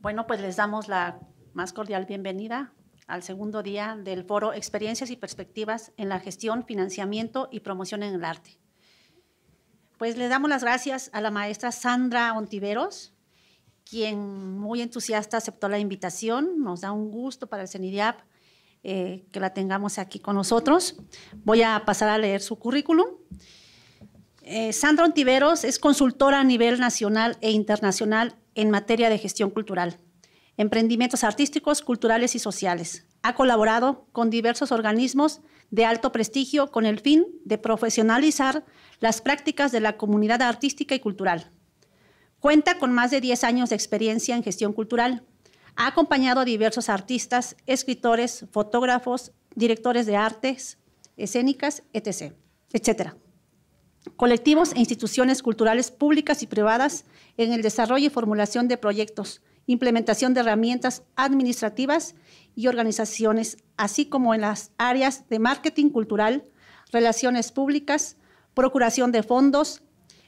Bueno, pues les damos la más cordial bienvenida al segundo día del foro Experiencias y Perspectivas en la Gestión, Financiamiento y Promoción en el Arte. Pues le damos las gracias a la maestra Sandra Ontiveros, quien muy entusiasta aceptó la invitación. Nos da un gusto para el CENIDIAP que la tengamos aquí con nosotros. Voy a pasar a leer su currículum. Sandra Ontiveros es consultora a nivel nacional e internacional en materia de gestión cultural, emprendimientos artísticos, culturales y sociales. Ha colaborado con diversos organismos de alto prestigio con el fin de profesionalizar las prácticas de la comunidad artística y cultural. Cuenta con más de 10 años de experiencia en gestión cultural. Ha acompañado a diversos artistas, escritores, fotógrafos, directores de artes escénicas, etcétera. Colectivos e instituciones culturales públicas y privadas en el desarrollo y formulación de proyectos, implementación de herramientas administrativas y organizaciones, así como en las áreas de marketing cultural, relaciones públicas, procuración de fondos,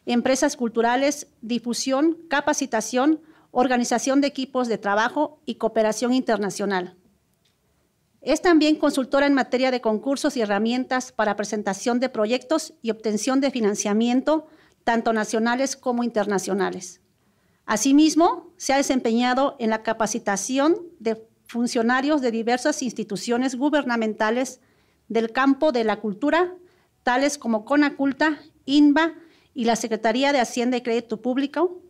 empresas culturales, difusión, capacitación, organización de equipos de trabajo y cooperación internacional. Es también consultora en materia de concursos y herramientas para presentación de proyectos y obtención de financiamiento, tanto nacionales como internacionales. Asimismo, se ha desempeñado en la capacitación de funcionarios de diversas instituciones gubernamentales del campo de la cultura, tales como CONACULTA, INBA y la Secretaría de Hacienda y Crédito Público,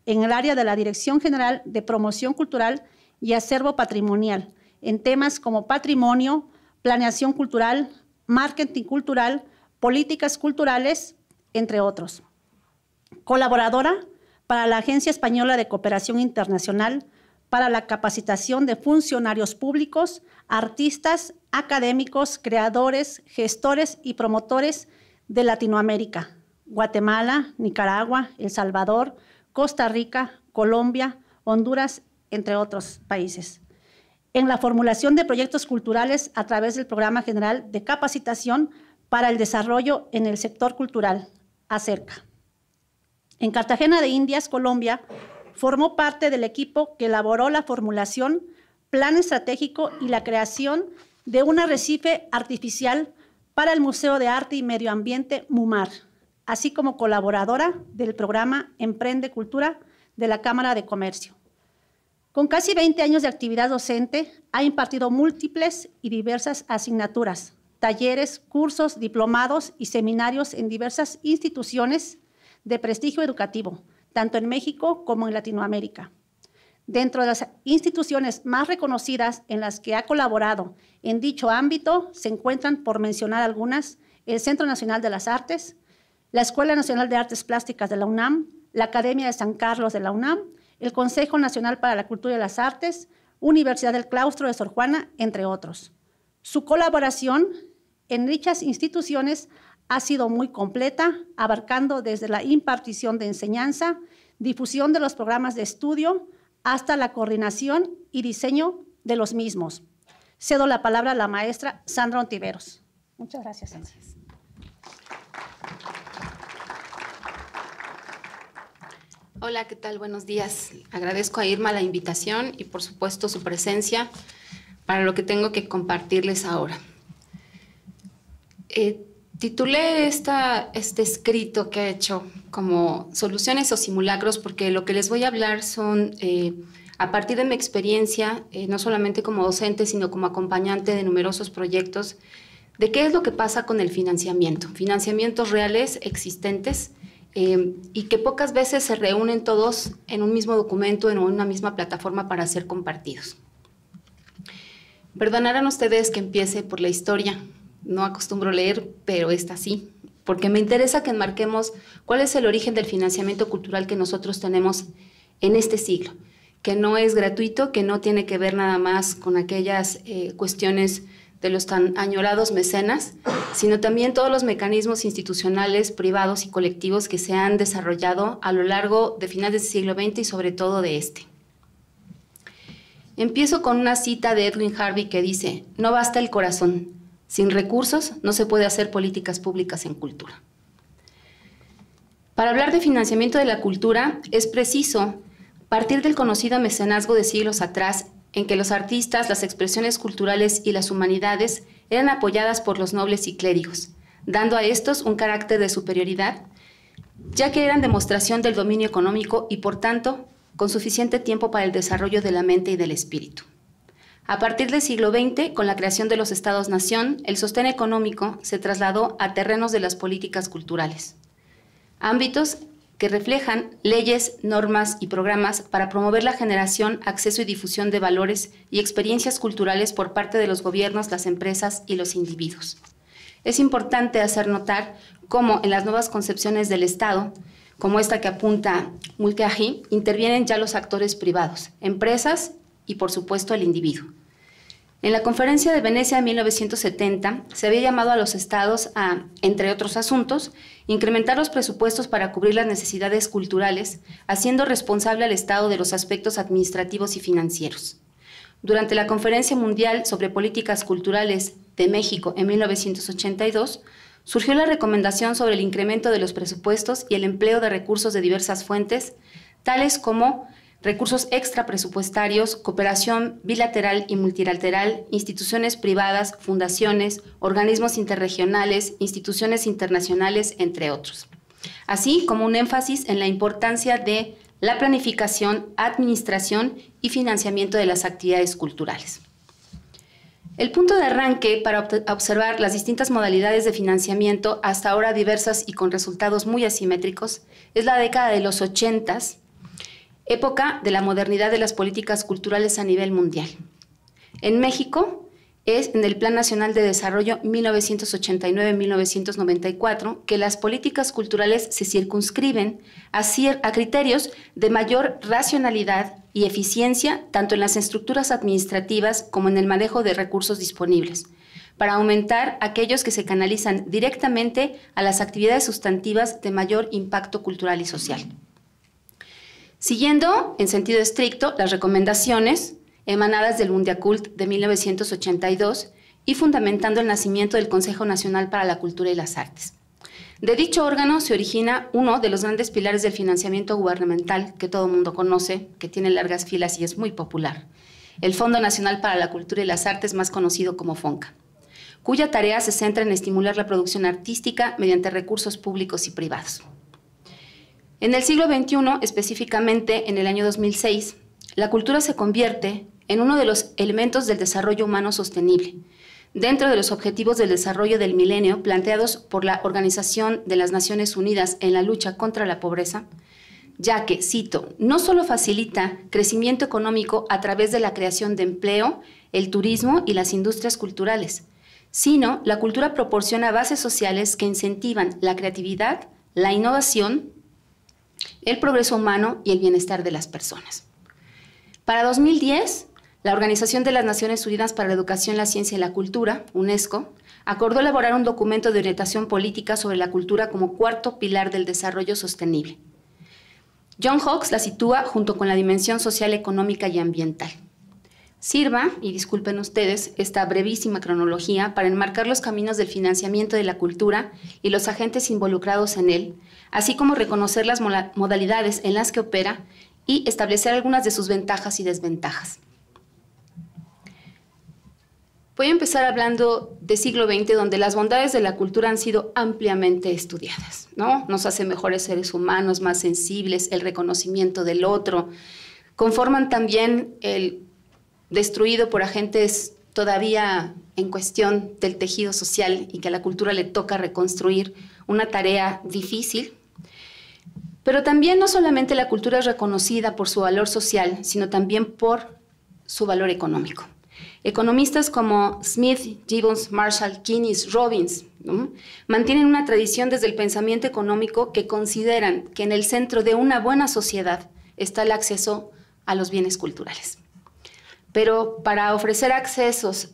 en el área de la Dirección General de Promoción Cultural y Acervo Patrimonial, en temas como patrimonio, planeación cultural, marketing cultural, políticas culturales, entre otros. Colaboradora para la Agencia Española de Cooperación Internacional para la capacitación de funcionarios públicos, artistas, académicos, creadores, gestores y promotores de Latinoamérica, Guatemala, Nicaragua, El Salvador, Costa Rica, Colombia, Honduras, entre otros países. En la formulación de proyectos culturales a través del Programa General de Capacitación para el Desarrollo en el Sector Cultural, ACERCA. En Cartagena de Indias, Colombia, formó parte del equipo que elaboró la formulación, plan estratégico y la creación de un arrecife artificial para el Museo de Arte y Medio Ambiente MUMAR, así como colaboradora del programa Emprende Cultura de la Cámara de Comercio. Con casi 20 años de actividad docente, ha impartido múltiples y diversas asignaturas, talleres, cursos, diplomados y seminarios en diversas instituciones de prestigio educativo, tanto en México como en Latinoamérica. Dentro de las instituciones más reconocidas en las que ha colaborado en dicho ámbito se encuentran, por mencionar algunas, el Centro Nacional de las Artes, la Escuela Nacional de Artes Plásticas de la UNAM, la Academia de San Carlos de la UNAM, el Consejo Nacional para la Cultura y las Artes, Universidad del Claustro de Sor Juana, entre otros. Su colaboración en dichas instituciones ha sido muy completa, abarcando desde la impartición de enseñanza, difusión de los programas de estudio, hasta la coordinación y diseño de los mismos. Cedo la palabra a la maestra Sandra Ontiveros. Muchas gracias, Sandra. Hola, ¿qué tal? Buenos días. Agradezco a Irma la invitación y, por supuesto, su presencia para lo que tengo que compartirles ahora. Titulé este escrito que he hecho como Soluciones o Simulacros porque lo que les voy a hablar son, a partir de mi experiencia, no solamente como docente, sino como acompañante de numerosos proyectos, de qué es lo que pasa con el financiamiento. Financiamientos reales, existentes, y que pocas veces se reúnen todos en un mismo documento, en una misma plataforma para ser compartidos. Perdonarán ustedes que empiece por la historia. No acostumbro leer, pero esta sí, porque me interesa que enmarquemos cuál es el origen del financiamiento cultural que nosotros tenemos en este siglo, que no es gratuito, que no tiene que ver nada más con aquellas cuestiones de los tan añorados mecenas, sino también todos los mecanismos institucionales, privados y colectivos que se han desarrollado a lo largo de finales del siglo XX y sobre todo de este. Empiezo con una cita de Edwin Harvey que dice: no basta el corazón, sin recursos no se puede hacer políticas públicas en cultura. Para hablar de financiamiento de la cultura es preciso partir del conocido mecenazgo de siglos atrás, en que los artistas, las expresiones culturales y las humanidades eran apoyadas por los nobles y clérigos, dando a estos un carácter de superioridad, ya que eran demostración del dominio económico y, por tanto, con suficiente tiempo para el desarrollo de la mente y del espíritu. A partir del siglo XX, con la creación de los Estados-nación, el sostén económico se trasladó a terrenos de las políticas culturales, ámbitos que reflejan leyes, normas y programas para promover la generación, acceso y difusión de valores y experiencias culturales por parte de los gobiernos, las empresas y los individuos. Es importante hacer notar cómo en las nuevas concepciones del Estado, como esta que apunta Mulcahy, intervienen ya los actores privados, empresas y, por supuesto, el individuo. En la Conferencia de Venecia de 1970 se había llamado a los estados a, entre otros asuntos, incrementar los presupuestos para cubrir las necesidades culturales, haciendo responsable al Estado de los aspectos administrativos y financieros. Durante la Conferencia Mundial sobre Políticas Culturales de México en 1982, surgió la recomendación sobre el incremento de los presupuestos y el empleo de recursos de diversas fuentes, tales como recursos extrapresupuestarios, cooperación bilateral y multilateral, instituciones privadas, fundaciones, organismos interregionales, instituciones internacionales, entre otros. Así como un énfasis en la importancia de la planificación, administración y financiamiento de las actividades culturales. El punto de arranque para observar las distintas modalidades de financiamiento, hasta ahora diversas y con resultados muy asimétricos, es la década de los 80s, época de la modernidad de las políticas culturales a nivel mundial. En México es en el Plan Nacional de Desarrollo 1989-1994 que las políticas culturales se circunscriben a criterios de mayor racionalidad y eficiencia tanto en las estructuras administrativas como en el manejo de recursos disponibles, para aumentar aquellos que se canalizan directamente a las actividades sustantivas de mayor impacto cultural y social. Siguiendo, en sentido estricto, las recomendaciones emanadas del Mundiacult de 1982 y fundamentando el nacimiento del Consejo Nacional para la Cultura y las Artes. De dicho órgano se origina uno de los grandes pilares del financiamiento gubernamental que todo el mundo conoce, que tiene largas filas y es muy popular, el Fondo Nacional para la Cultura y las Artes, más conocido como FONCA, cuya tarea se centra en estimular la producción artística mediante recursos públicos y privados. En el siglo XXI, específicamente en el año 2006, la cultura se convierte en uno de los elementos del desarrollo humano sostenible, dentro de los objetivos del desarrollo del milenio planteados por la Organización de las Naciones Unidas en la lucha contra la pobreza, ya que, cito, no solo facilita crecimiento económico a través de la creación de empleo, el turismo y las industrias culturales, sino la cultura proporciona bases sociales que incentivan la creatividad, la innovación, el progreso humano y el bienestar de las personas. Para 2010, la Organización de las Naciones Unidas para la Educación, la Ciencia y la Cultura, UNESCO, acordó elaborar un documento de orientación política sobre la cultura como cuarto pilar del desarrollo sostenible. John Hawkes la sitúa junto con la dimensión social, económica y ambiental. Sirva, y disculpen ustedes, esta brevísima cronología para enmarcar los caminos del financiamiento de la cultura y los agentes involucrados en él, así como reconocer las modalidades en las que opera y establecer algunas de sus ventajas y desventajas. Voy a empezar hablando del siglo XX, donde las bondades de la cultura han sido ampliamente estudiadas, ¿no? Nos hace mejores seres humanos, más sensibles, el reconocimiento del otro, conforman también el destruido por agentes todavía en cuestión del tejido social y que a la cultura le toca reconstruir, una tarea difícil. Pero también no solamente la cultura es reconocida por su valor social, sino también por su valor económico. Economistas como Smith, Gibbons, Marshall, Keynes, Robbins, ¿no?, mantienen una tradición desde el pensamiento económico que consideran que en el centro de una buena sociedad está el acceso a los bienes culturales. Pero para ofrecer accesos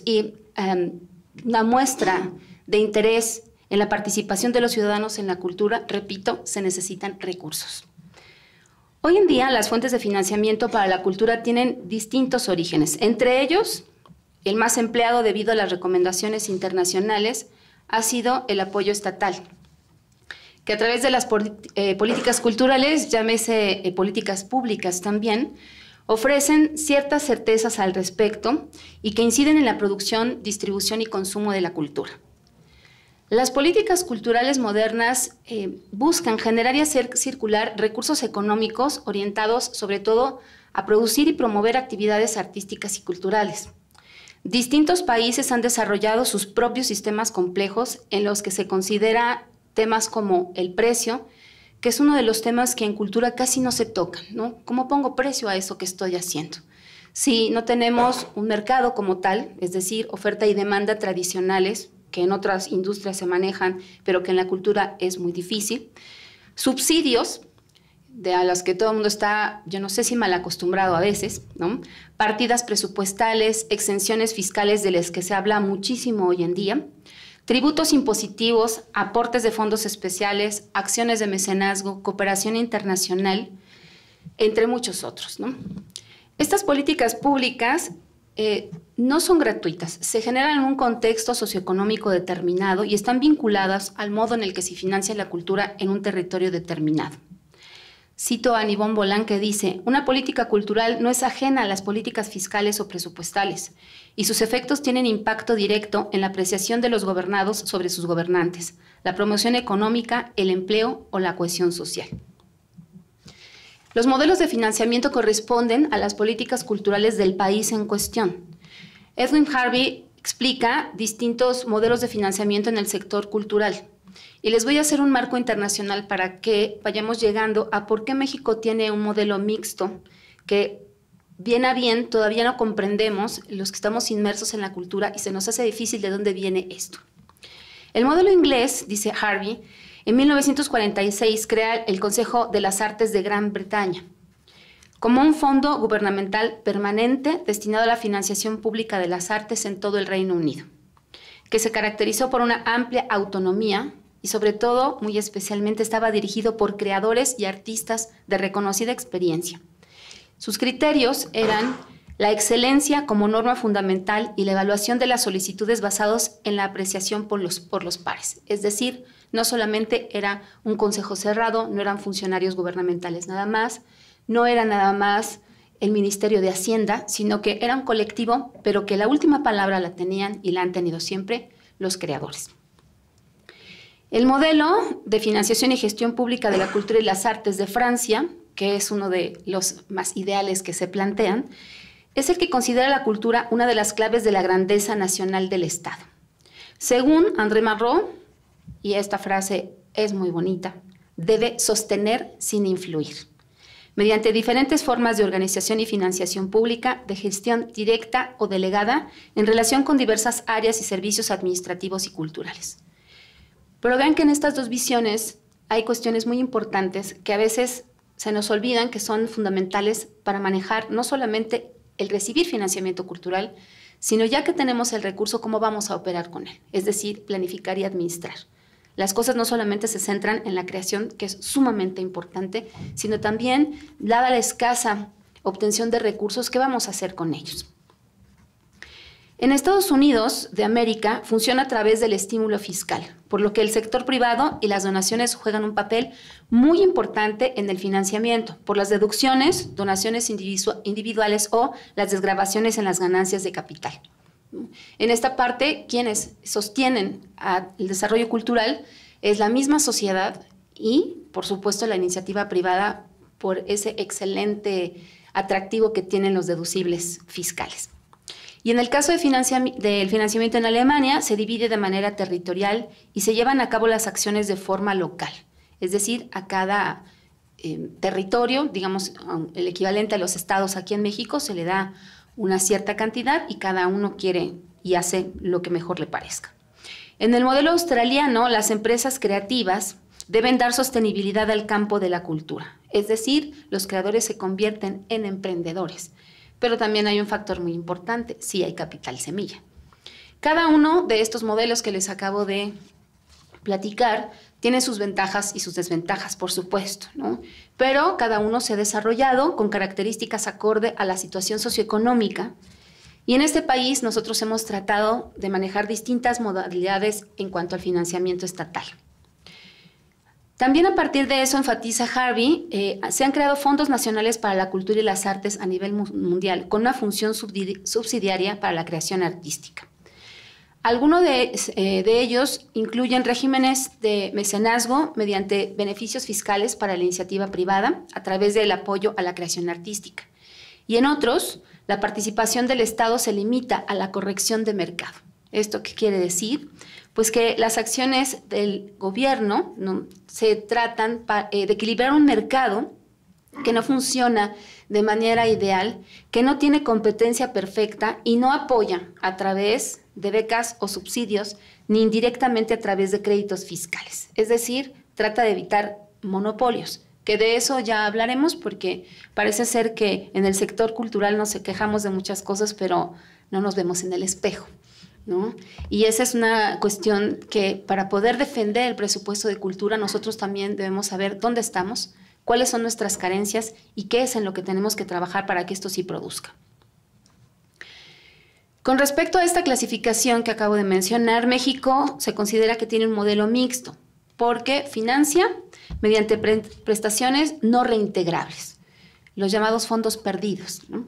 y una muestra de interés en la participación de los ciudadanos en la cultura, repito, se necesitan recursos. Hoy en día, las fuentes de financiamiento para la cultura tienen distintos orígenes. Entre ellos, el más empleado debido a las recomendaciones internacionales ha sido el apoyo estatal, que a través de las políticas culturales, llámese políticas públicas también, ofrecen ciertas certezas al respecto y que inciden en la producción, distribución y consumo de la cultura. Las políticas culturales modernas buscan generar y hacer circular recursos económicos orientados sobre todo a producir y promover actividades artísticas y culturales. Distintos países han desarrollado sus propios sistemas complejos en los que se considera temas como el precio, que es uno de los temas que en cultura casi no se tocan, ¿no? ¿Cómo pongo precio a eso que estoy haciendo? Si no tenemos un mercado como tal, es decir, oferta y demanda tradicionales, que en otras industrias se manejan, pero que en la cultura es muy difícil. Subsidios, a los que todo el mundo está, yo no sé si mal acostumbrado a veces, ¿no? Partidas presupuestales, exenciones fiscales de las que se habla muchísimo hoy en día, tributos impositivos, aportes de fondos especiales, acciones de mecenazgo, cooperación internacional, entre muchos otros, ¿no? Estas políticas públicas no son gratuitas, se generan en un contexto socioeconómico determinado y están vinculadas al modo en el que se financia la cultura en un territorio determinado. Cito a Nibón Bolán que dice, una política cultural no es ajena a las políticas fiscales o presupuestales y sus efectos tienen impacto directo en la apreciación de los gobernados sobre sus gobernantes, la promoción económica, el empleo o la cohesión social. Los modelos de financiamiento corresponden a las políticas culturales del país en cuestión. Edwin Harvey explica distintos modelos de financiamiento en el sector cultural. Y les voy a hacer un marco internacional para que vayamos llegando a por qué México tiene un modelo mixto que bien a bien todavía no comprendemos los que estamos inmersos en la cultura y se nos hace difícil de dónde viene esto. El modelo inglés, dice Harvey, en 1946 crea el Consejo de las Artes de Gran Bretaña como un fondo gubernamental permanente destinado a la financiación pública de las artes en todo el Reino Unido, que se caracterizó por una amplia autonomía y sobre todo, muy especialmente, estaba dirigido por creadores y artistas de reconocida experiencia. Sus criterios eran la excelencia como norma fundamental y la evaluación de las solicitudes basados en la apreciación por los pares. Es decir, no solamente era un consejo cerrado, no eran funcionarios gubernamentales nada más, no era nada más el Ministerio de Hacienda, sino que era un colectivo, pero que la última palabra la tenían y la han tenido siempre los creadores. El modelo de financiación y gestión pública de la cultura y las artes de Francia, que es uno de los más ideales que se plantean, es el que considera la cultura una de las claves de la grandeza nacional del Estado. Según André Malraux, y esta frase es muy bonita, debe sostener sin influir, mediante diferentes formas de organización y financiación pública, de gestión directa o delegada, en relación con diversas áreas y servicios administrativos y culturales. Pero vean que en estas dos visiones hay cuestiones muy importantes que a veces se nos olvidan que son fundamentales para manejar no solamente el recibir financiamiento cultural, sino ya que tenemos el recurso, cómo vamos a operar con él, es decir, planificar y administrar. Las cosas no solamente se centran en la creación, que es sumamente importante, sino también, dada la escasa obtención de recursos, ¿qué vamos a hacer con ellos? En Estados Unidos de América funciona a través del estímulo fiscal, por lo que el sector privado y las donaciones juegan un papel muy importante en el financiamiento, por las deducciones, donaciones individuales o las desgravaciones en las ganancias de capital. En esta parte, quienes sostienen el desarrollo cultural es la misma sociedad y, por supuesto, la iniciativa privada por ese excelente atractivo que tienen los deducibles fiscales. Y en el caso del financiamiento en Alemania, se divide de manera territorial y se llevan a cabo las acciones de forma local. Es decir, a cada territorio, digamos, el equivalente a los estados aquí en México, se le da una cierta cantidad y cada uno quiere y hace lo que mejor le parezca. En el modelo australiano, las empresas creativas deben dar sostenibilidad al campo de la cultura. Es decir, los creadores se convierten en emprendedores. Pero también hay un factor muy importante, sí hay capital semilla. Cada uno de estos modelos que les acabo de platicar tiene sus ventajas y sus desventajas, por supuesto, ¿no? Pero cada uno se ha desarrollado con características acorde a la situación socioeconómica. Y en este país nosotros hemos tratado de manejar distintas modalidades en cuanto al financiamiento estatal. También a partir de eso, enfatiza Harvey, se han creado fondos nacionales para la cultura y las artes a nivel mundial, con una función subsidiaria para la creación artística. Algunos de ellos incluyen regímenes de mecenazgo mediante beneficios fiscales para la iniciativa privada a través del apoyo a la creación artística. Y en otros, la participación del Estado se limita a la corrección de mercado. ¿Esto qué quiere decir? Pues que las acciones del gobierno, ¿no?, se tratan de equilibrar un mercado que no funciona de manera ideal, que no tiene competencia perfecta y no apoya a través de becas o subsidios, ni indirectamente a través de créditos fiscales. Es decir, trata de evitar monopolios, que de eso ya hablaremos porque parece ser que en el sector cultural nos quejamos de muchas cosas, pero no nos vemos en el espejo, ¿no? Y esa es una cuestión que para poder defender el presupuesto de cultura nosotros también debemos saber dónde estamos, cuáles son nuestras carencias y qué es en lo que tenemos que trabajar para que esto sí produzca. Con respecto a esta clasificación que acabo de mencionar, México se considera que tiene un modelo mixto porque financia mediante prestaciones no reintegrables, los llamados fondos perdidos, ¿no?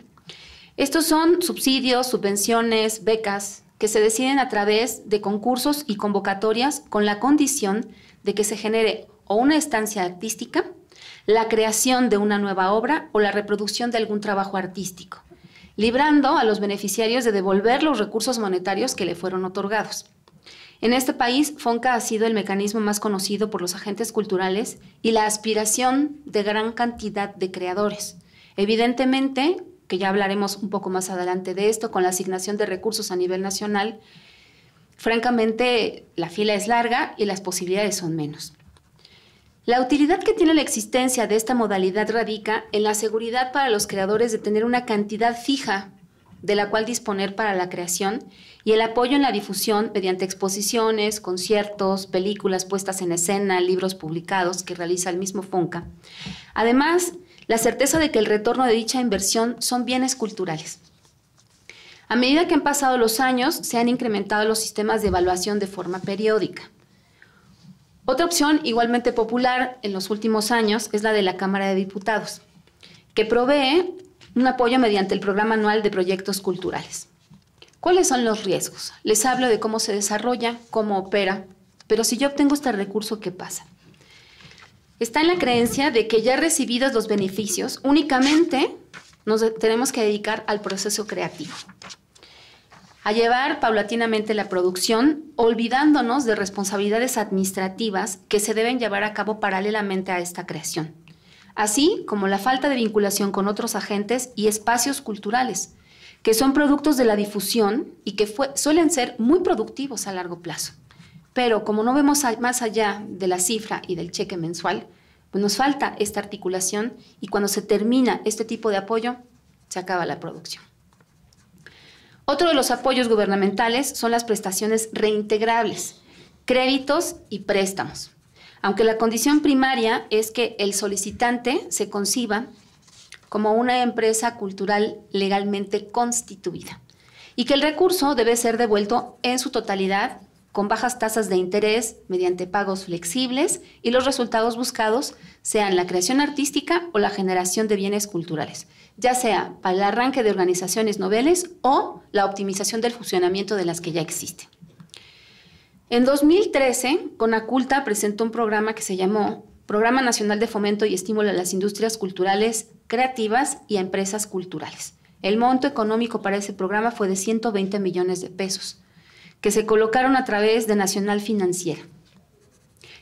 Estos son subsidios, subvenciones, becas que se deciden a través de concursos y convocatorias con la condición de que se genere o una estancia artística, la creación de una nueva obra o la reproducción de algún trabajo artístico, librando a los beneficiarios de devolver los recursos monetarios que le fueron otorgados. En este país, FONCA ha sido el mecanismo más conocido por los agentes culturales y la aspiración de gran cantidad de creadores. Evidentemente, que ya hablaremos un poco más adelante de esto, con la asignación de recursos a nivel nacional, francamente la fila es larga y las posibilidades son menos. La utilidad que tiene la existencia de esta modalidad radica en la seguridad para los creadores de tener una cantidad fija de la cual disponer para la creación y el apoyo en la difusión mediante exposiciones, conciertos, películas puestas en escena, libros publicados que realiza el mismo FONCA. Además, la certeza de que el retorno de dicha inversión son bienes culturales. A medida que han pasado los años, se han incrementado los sistemas de evaluación de forma periódica. Otra opción igualmente popular en los últimos años es la de la Cámara de Diputados, que provee un apoyo mediante el Programa Anual de Proyectos Culturales. ¿Cuáles son los riesgos? Les hablo de cómo se desarrolla, cómo opera, pero si yo obtengo este recurso, ¿qué pasa? Está en la creencia de que ya recibidos los beneficios, únicamente nos tenemos que dedicar al proceso creativo, a llevar paulatinamente la producción, olvidándonos de responsabilidades administrativas que se deben llevar a cabo paralelamente a esta creación, así como la falta de vinculación con otros agentes y espacios culturales, que son productos de la difusión y que suelen ser muy productivos a largo plazo. Pero como no vemos más allá de la cifra y del cheque mensual, pues nos falta esta articulación y cuando se termina este tipo de apoyo, se acaba la producción. Otro de los apoyos gubernamentales son las prestaciones reintegrables, créditos y préstamos, aunque la condición primaria es que el solicitante se conciba como una empresa cultural legalmente constituida y que el recurso debe ser devuelto en su totalidad con bajas tasas de interés mediante pagos flexibles y los resultados buscados sean la creación artística o la generación de bienes culturales, ya sea para el arranque de organizaciones noveles o la optimización del funcionamiento de las que ya existen. En 2013, Conaculta presentó un programa que se llamó Programa Nacional de Fomento y Estímulo a las Industrias Culturales Creativas y a Empresas Culturales. El monto económico para ese programa fue de 120 millones de pesos, que se colocaron a través de Nacional Financiera.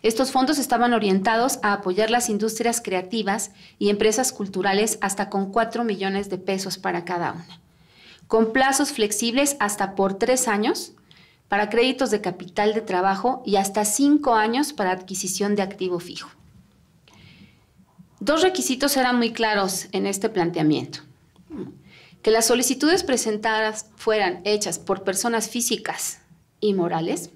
Estos fondos estaban orientados a apoyar las industrias creativas y empresas culturales hasta con 4 millones de pesos para cada una, con plazos flexibles hasta por 3 años para créditos de capital de trabajo y hasta 5 años para adquisición de activo fijo. 2 requisitos eran muy claros en este planteamiento: que las solicitudes presentadas fueran hechas por personas físicas y morales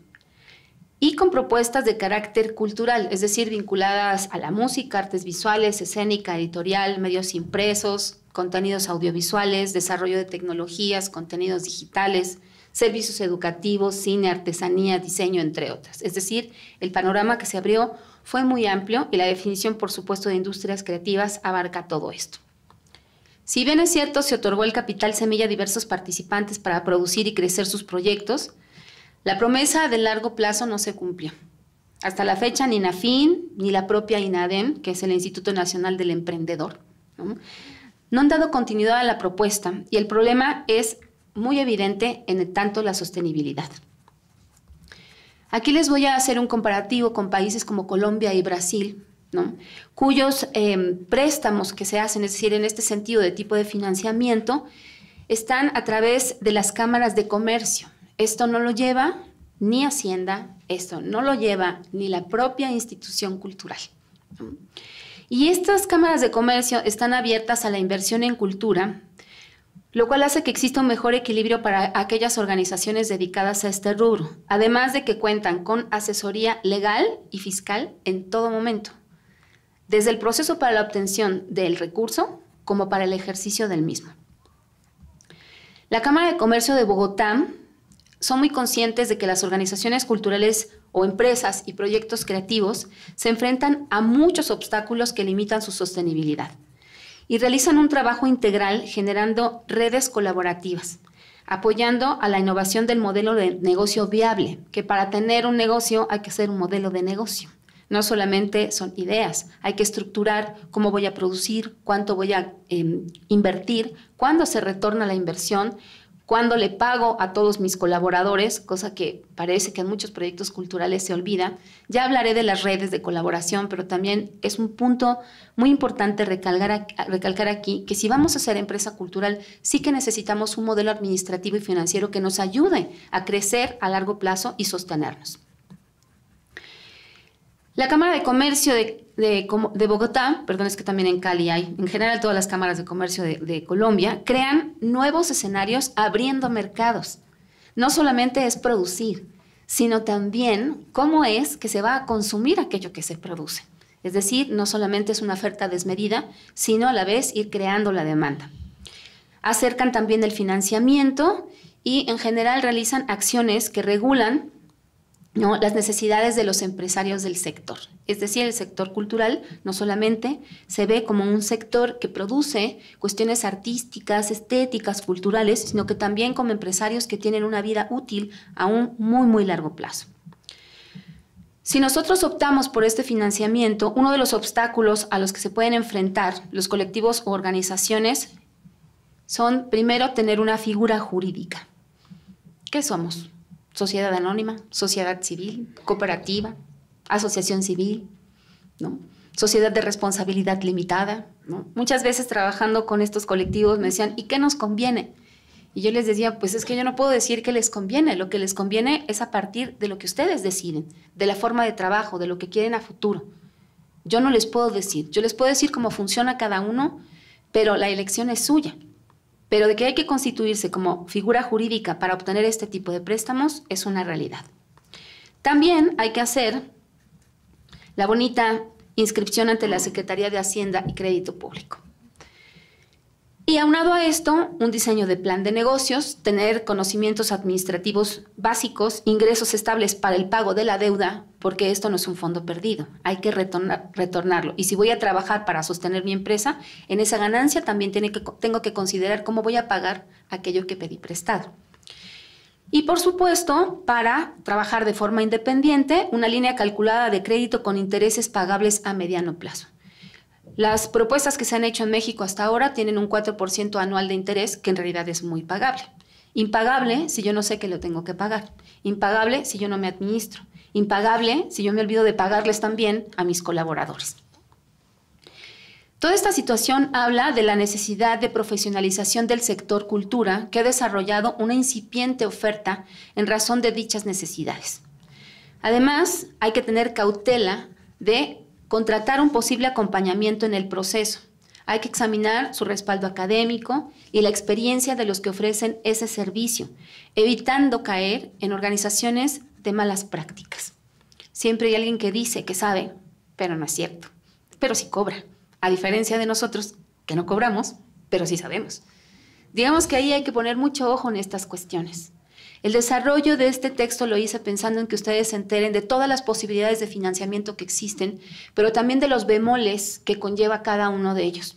y con propuestas de carácter cultural, es decir, vinculadas a la música, artes visuales, escénica, editorial, medios impresos, contenidos audiovisuales, desarrollo de tecnologías, contenidos digitales, servicios educativos, cine, artesanía, diseño, entre otras. Es decir, el panorama que se abrió fue muy amplio y la definición, por supuesto, de industrias creativas abarca todo esto. Si bien es cierto, se otorgó el capital semilla a diversos participantes para producir y crecer sus proyectos, la promesa de largo plazo no se cumplió. Hasta la fecha, ni Nafin, ni la propia INADEM, que es el Instituto Nacional del Emprendedor, no han dado continuidad a la propuesta y el problema es muy evidente en tanto la sostenibilidad. Aquí les voy a hacer un comparativo con países como Colombia y Brasil, ¿no? Cuyos préstamos que se hacen, es decir, en este sentido de tipo de financiamiento, están a través de las cámaras de comercio. Esto no lo lleva ni Hacienda, esto no lo lleva ni la propia institución cultural, ¿no? Y estas cámaras de comercio están abiertas a la inversión en cultura, lo cual hace que exista un mejor equilibrio para aquellas organizaciones dedicadas a este rubro, además de que cuentan con asesoría legal y fiscal en todo momento, desde el proceso para la obtención del recurso como para el ejercicio del mismo. La Cámara de Comercio de Bogotá son muy conscientes de que las organizaciones culturales o empresas y proyectos creativos se enfrentan a muchos obstáculos que limitan su sostenibilidad y realizan un trabajo integral generando redes colaborativas, apoyando a la innovación del modelo de negocio viable, que para tener un negocio hay que hacer un modelo de negocio. No solamente son ideas, hay que estructurar cómo voy a producir, cuánto voy a invertir, cuándo se retorna la inversión, cuándo le pago a todos mis colaboradores, cosa que parece que en muchos proyectos culturales se olvida. Ya hablaré de las redes de colaboración, pero también es un punto muy importante recalcar aquí que si vamos a ser empresa cultural, sí que necesitamos un modelo administrativo y financiero que nos ayude a crecer a largo plazo y sostenernos. La Cámara de Comercio de Bogotá, perdón, es que también en Cali hay, en general todas las cámaras de comercio de Colombia, crean nuevos escenarios abriendo mercados. No solamente es producir, sino también cómo es que se va a consumir aquello que se produce. Es decir, no solamente es una oferta desmedida, sino a la vez ir creando la demanda. Acercan también el financiamiento y en general realizan acciones que regulan, ¿no?, las necesidades de los empresarios del sector. Es decir, el sector cultural no solamente se ve como un sector que produce cuestiones artísticas, estéticas, culturales, sino que también como empresarios que tienen una vida útil a un muy, muy largo plazo. Si nosotros optamos por este financiamiento, uno de los obstáculos a los que se pueden enfrentar los colectivos o organizaciones son, primero, tener una figura jurídica. ¿Qué somos? Sociedad anónima, sociedad civil, cooperativa, asociación civil, ¿no? Sociedad de responsabilidad limitada, ¿no? Muchas veces trabajando con estos colectivos me decían, ¿y qué nos conviene? Y yo les decía, pues es que yo no puedo decir qué les conviene, lo que les conviene es a partir de lo que ustedes deciden, de la forma de trabajo, de lo que quieren a futuro. Yo no les puedo decir, yo les puedo decir cómo funciona cada uno, pero la elección es suya. Pero de que hay que constituirse como figura jurídica para obtener este tipo de préstamos es una realidad. También hay que hacer la bonita inscripción ante la Secretaría de Hacienda y Crédito Público. Y aunado a esto, un diseño de plan de negocios, tener conocimientos administrativos básicos, ingresos estables para el pago de la deuda, porque esto no es un fondo perdido, hay que retornarlo. Y si voy a trabajar para sostener mi empresa, en esa ganancia también tengo que considerar cómo voy a pagar aquello que pedí prestado. Y por supuesto, para trabajar de forma independiente, una línea calculada de crédito con intereses pagables a mediano plazo. Las propuestas que se han hecho en México hasta ahora tienen un 4% anual de interés, que en realidad es muy pagable. Impagable si yo no sé que lo tengo que pagar. Impagable si yo no me administro. Impagable si yo me olvido de pagarles también a mis colaboradores. Toda esta situación habla de la necesidad de profesionalización del sector cultura, que ha desarrollado una incipiente oferta en razón de dichas necesidades. Además, hay que tener cautela de contratar un posible acompañamiento en el proceso. Hay que examinar su respaldo académico y la experiencia de los que ofrecen ese servicio, evitando caer en organizaciones de malas prácticas. Siempre hay alguien que dice que sabe, pero no es cierto, pero sí cobra, a diferencia de nosotros que no cobramos, pero sí sabemos. Digamos que ahí hay que poner mucho ojo en estas cuestiones. El desarrollo de este texto lo hice pensando en que ustedes se enteren de todas las posibilidades de financiamiento que existen, pero también de los bemoles que conlleva cada uno de ellos.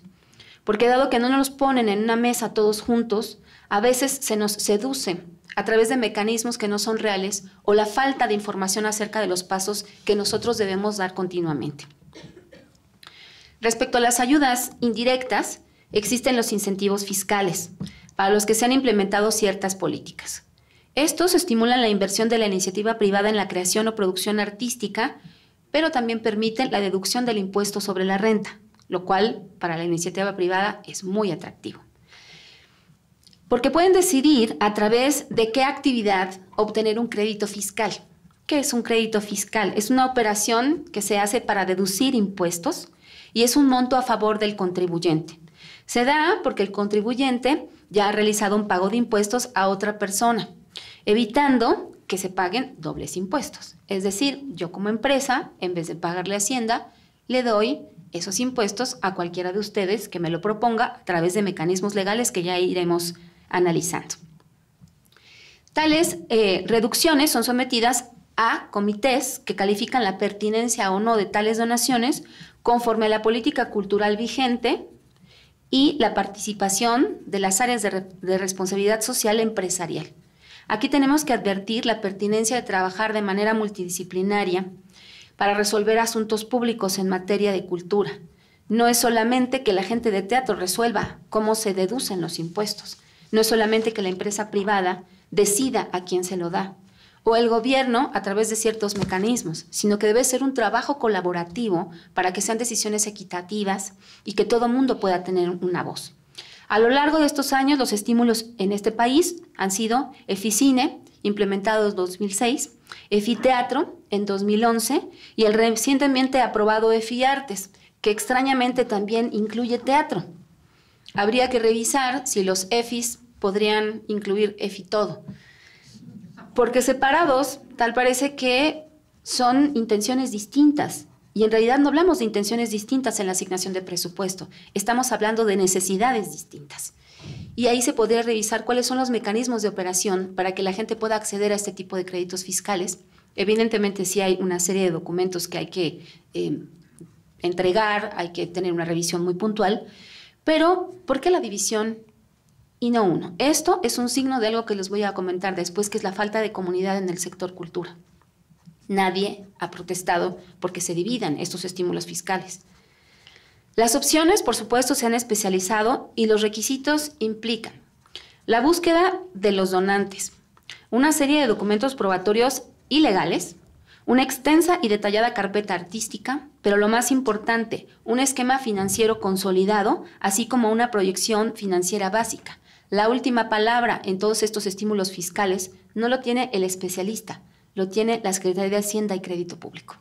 Porque dado que no nos ponen en una mesa todos juntos, a veces se nos seduce a través de mecanismos que no son reales o la falta de información acerca de los pasos que nosotros debemos dar continuamente. Respecto a las ayudas indirectas, existen los incentivos fiscales para los que se han implementado ciertas políticas. Estos estimulan la inversión de la iniciativa privada en la creación o producción artística, pero también permiten la deducción del impuesto sobre la renta, lo cual para la iniciativa privada es muy atractivo. Porque pueden decidir a través de qué actividad obtener un crédito fiscal. ¿Qué es un crédito fiscal? Es una operación que se hace para deducir impuestos y es un monto a favor del contribuyente. Se da porque el contribuyente ya ha realizado un pago de impuestos a otra persona, evitando que se paguen dobles impuestos. Es decir, yo como empresa, en vez de pagarle a Hacienda, le doy esos impuestos a cualquiera de ustedes que me lo proponga a través de mecanismos legales que ya iremos analizando. Tales reducciones son sometidas a comités que califican la pertinencia o no de tales donaciones conforme a la política cultural vigente y la participación de las áreas de responsabilidad social empresarial. Aquí tenemos que advertir la pertinencia de trabajar de manera multidisciplinaria para resolver asuntos públicos en materia de cultura. No es solamente que la gente de teatro resuelva cómo se deducen los impuestos. No es solamente que la empresa privada decida a quién se lo da, o el gobierno a través de ciertos mecanismos, sino que debe ser un trabajo colaborativo para que sean decisiones equitativas y que todo mundo pueda tener una voz. A lo largo de estos años, los estímulos en este país han sido Eficine, implementado en 2006, Efiteatro en 2011 y el recientemente aprobado Efiartes, que extrañamente también incluye teatro. Habría que revisar si los EFIs podrían incluir EFITODO, porque separados tal parece que son intenciones distintas y en realidad no hablamos de intenciones distintas en la asignación de presupuesto, estamos hablando de necesidades distintas. Y ahí se podría revisar cuáles son los mecanismos de operación para que la gente pueda acceder a este tipo de créditos fiscales. Evidentemente sí hay una serie de documentos que hay que entregar, hay que tener una revisión muy puntual, pero ¿por qué la división y no uno? Esto es un signo de algo que les voy a comentar después, que es la falta de comunidad en el sector cultura. Nadie ha protestado porque se dividan estos estímulos fiscales. Las opciones, por supuesto, se han especializado y los requisitos implican la búsqueda de los donantes, una serie de documentos probatorios y legales, una extensa y detallada carpeta artística, pero lo más importante, un esquema financiero consolidado, así como una proyección financiera básica. La última palabra en todos estos estímulos fiscales no lo tiene el especialista, lo tiene la Secretaría de Hacienda y Crédito Público.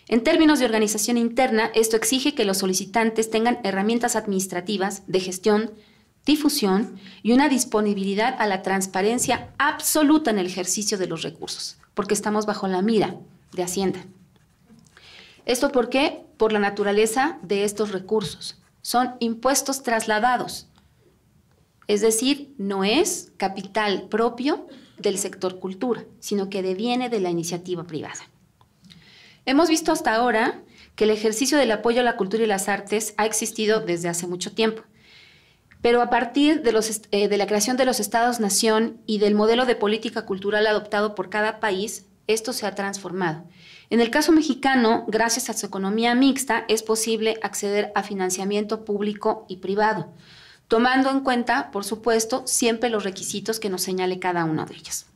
En términos de organización interna, esto exige que los solicitantes tengan herramientas administrativas de gestión, difusión y una disponibilidad a la transparencia absoluta en el ejercicio de los recursos, porque estamos bajo la mira de Hacienda. ¿Esto por qué? Por la naturaleza de estos recursos. Son impuestos trasladados, es decir, no es capital propio del sector cultura, sino que deviene de la iniciativa privada. Hemos visto hasta ahora que el ejercicio del apoyo a la cultura y las artes ha existido desde hace mucho tiempo, pero a partir de la creación de los estados-nación y del modelo de política cultural adoptado por cada país, esto se ha transformado. En el caso mexicano, gracias a su economía mixta, es posible acceder a financiamiento público y privado, tomando en cuenta, por supuesto, siempre los requisitos que nos señale cada uno de ellos.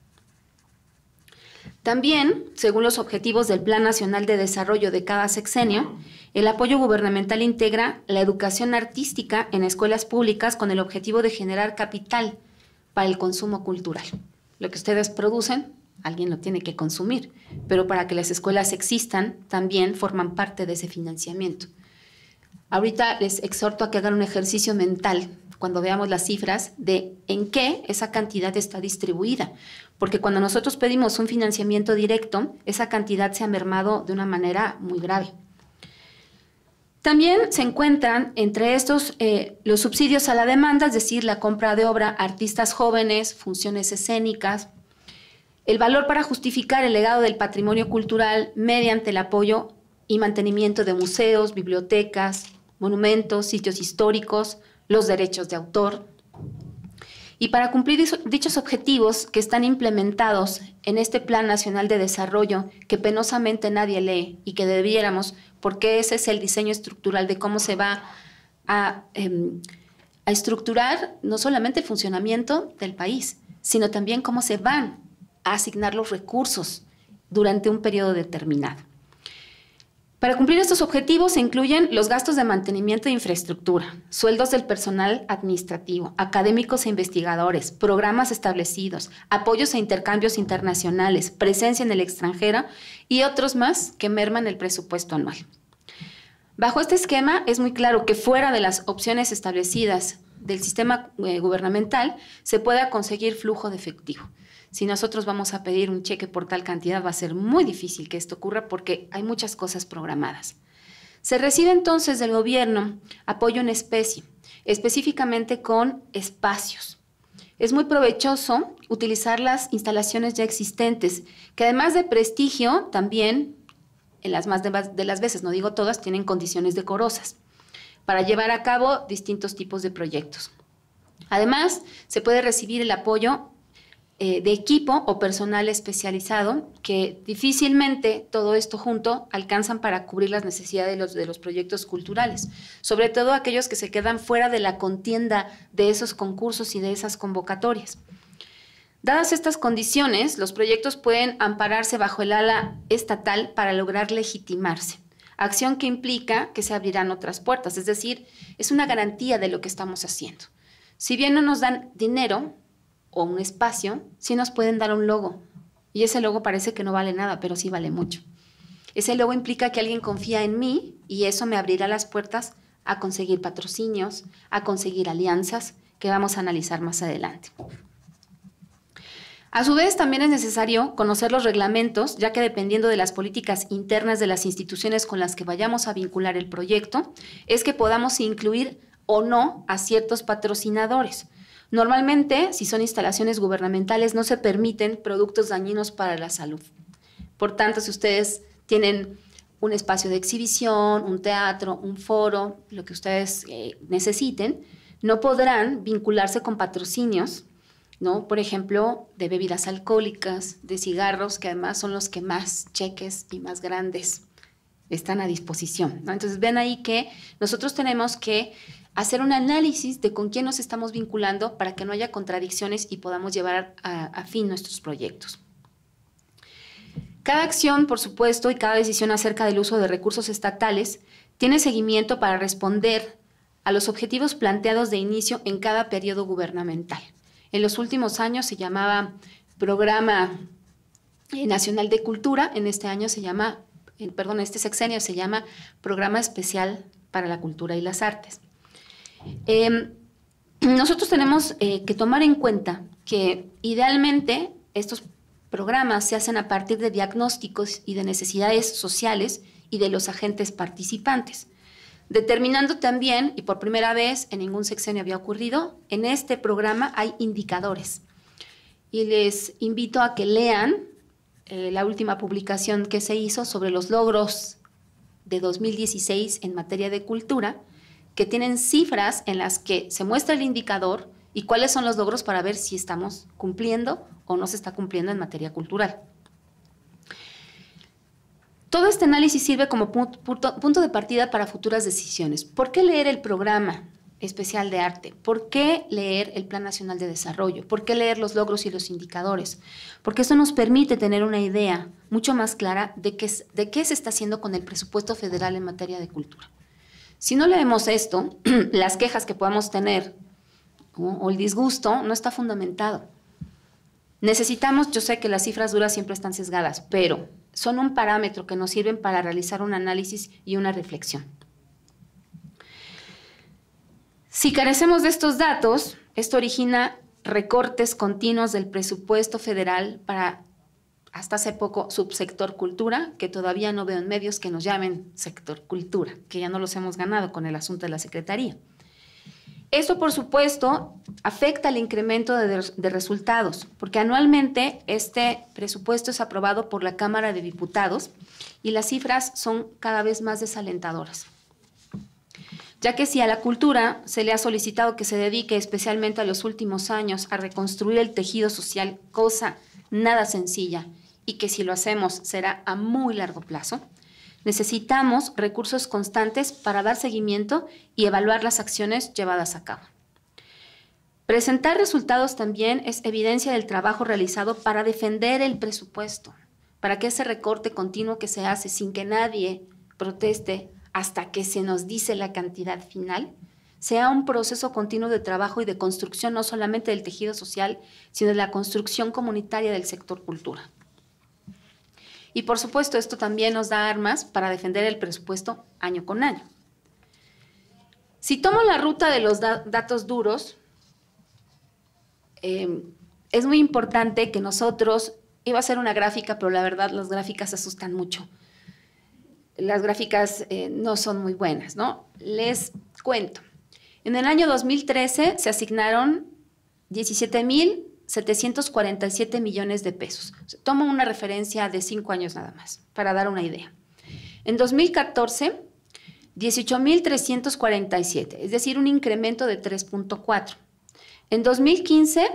También, según los objetivos del Plan Nacional de Desarrollo de cada sexenio, el apoyo gubernamental integra la educación artística en escuelas públicas con el objetivo de generar capital para el consumo cultural. Lo que ustedes producen, alguien lo tiene que consumir, pero para que las escuelas existan, también forman parte de ese financiamiento. Ahorita les exhorto a que hagan un ejercicio mental cuando veamos las cifras de en qué esa cantidad está distribuida, porque cuando nosotros pedimos un financiamiento directo, esa cantidad se ha mermado de una manera muy grave. También se encuentran entre estos los subsidios a la demanda, es decir, la compra de obra a artistas jóvenes, funciones escénicas, El valor para justificar el legado del patrimonio cultural mediante el apoyo y mantenimiento de museos, bibliotecas, monumentos, sitios históricos, los derechos de autor. Y para cumplir dichos objetivos que están implementados en este Plan Nacional de Desarrollo, que penosamente nadie lee y que debiéramos, porque ese es el diseño estructural de cómo se va a estructurar no solamente el funcionamiento del país, sino también cómo se van a asignar los recursos durante un periodo determinado. Para cumplir estos objetivos se incluyen los gastos de mantenimiento de infraestructura, sueldos del personal administrativo, académicos e investigadores, programas establecidos, apoyos e intercambios internacionales, presencia en el extranjero y otros más que merman el presupuesto anual. Bajo este esquema es muy claro que fuera de las opciones establecidas del sistema gubernamental se pueda conseguir flujo de efectivo. Si nosotros vamos a pedir un cheque por tal cantidad, va a ser muy difícil que esto ocurra porque hay muchas cosas programadas. Se recibe entonces del gobierno apoyo en especie, específicamente con espacios. Es muy provechoso utilizar las instalaciones ya existentes, que además de prestigio, también, en las más de las veces, no digo todas, tienen condiciones decorosas para llevar a cabo distintos tipos de proyectos. Además, se puede recibir el apoyo de equipo o personal especializado que difícilmente todo esto junto alcanzan para cubrir las necesidades de los proyectos culturales, sobre todo aquellos que se quedan fuera de la contienda de esos concursos y de esas convocatorias. Dadas estas condiciones, los proyectos pueden ampararse bajo el ala estatal para lograr legitimarse, acción que implica que se abrirán otras puertas, es decir, es una garantía de lo que estamos haciendo. Si bien no nos dan dinero o un espacio, sí nos pueden dar un logo. Y ese logo parece que no vale nada, pero sí vale mucho. Ese logo implica que alguien confía en mí y eso me abrirá las puertas a conseguir patrocinios, a conseguir alianzas que vamos a analizar más adelante. A su vez, también es necesario conocer los reglamentos, ya que dependiendo de las políticas internas de las instituciones con las que vayamos a vincular el proyecto, es que podamos incluir o no a ciertos patrocinadores. Normalmente, si son instalaciones gubernamentales, no se permiten productos dañinos para la salud. Por tanto, si ustedes tienen un espacio de exhibición, un teatro, un foro, lo que ustedes necesiten, no podrán vincularse con patrocinios, ¿no? Por ejemplo, de bebidas alcohólicas, de cigarros, que además son los que más cheques y más grandes están a disposición, ¿no? Entonces, ven ahí que nosotros tenemos que hacer un análisis de con quién nos estamos vinculando para que no haya contradicciones y podamos llevar a fin nuestros proyectos. Cada acción, por supuesto, y cada decisión acerca del uso de recursos estatales tiene seguimiento para responder a los objetivos planteados de inicio en cada periodo gubernamental. En los últimos años se llamaba Programa Nacional de Cultura, en este año se llama, este sexenio se llama Programa Especial para la Cultura y las Artes. Nosotros tenemos que tomar en cuenta que idealmente estos programas se hacen a partir de diagnósticos y de necesidades sociales y de los agentes participantes, determinando también, y por primera vez en ningún sexenio había ocurrido, en este programa hay indicadores. Y les invito a que lean la última publicación que se hizo sobre los logros de 2016 en materia de cultura, que tienen cifras en las que se muestra el indicador y cuáles son los logros para ver si estamos cumpliendo o no se está cumpliendo en materia cultural. Todo este análisis sirve como punto de partida para futuras decisiones. ¿Por qué leer el Programa Especial de Arte? ¿Por qué leer el Plan Nacional de Desarrollo? ¿Por qué leer los logros y los indicadores? Porque eso nos permite tener una idea mucho más clara de qué se está haciendo con el presupuesto federal en materia de cultura. Si no leemos esto, las quejas que podamos tener o el disgusto no está fundamentado. Necesitamos, yo sé que las cifras duras siempre están sesgadas, pero son un parámetro que nos sirven para realizar un análisis y una reflexión. Si carecemos de estos datos, esto origina recortes continuos del presupuesto federal para, hasta hace poco, subsector cultura, que todavía no veo en medios que nos llamen sector cultura, que ya no los hemos ganado con el asunto de la Secretaría. Esto, por supuesto, afecta al incremento de resultados, porque anualmente este presupuesto es aprobado por la Cámara de Diputados y las cifras son cada vez más desalentadoras. Ya que si a la cultura se le ha solicitado que se dedique especialmente a los últimos años a reconstruir el tejido social, cosa nada sencilla, y que si lo hacemos será a muy largo plazo, necesitamos recursos constantes para dar seguimiento y evaluar las acciones llevadas a cabo. Presentar resultados también es evidencia del trabajo realizado para defender el presupuesto, para que ese recorte continuo que se hace sin que nadie proteste hasta que se nos dice la cantidad final, sea un proceso continuo de trabajo y de construcción no solamente del tejido social, sino de la construcción comunitaria del sector cultura. Y por supuesto, esto también nos da armas para defender el presupuesto año con año. Si tomo la ruta de los datos duros, es muy importante que nosotros, iba a hacer una gráfica, pero la verdad las gráficas asustan mucho. Las gráficas no son muy buenas, ¿no? Les cuento. En el año 2013 se asignaron 17,747 millones de pesos. Tomo una referencia de 5 años nada más, para dar una idea. En 2014, 18,347, es decir, un incremento de 3.4. En 2015,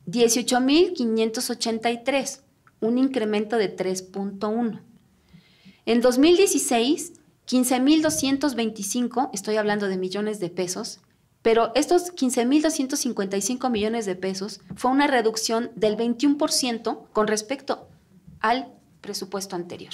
18,583, un incremento de 3.1. En 2016, 15,225, estoy hablando de millones de pesos, pero estos 15,255 millones de pesos fue una reducción del 21% con respecto al presupuesto anterior.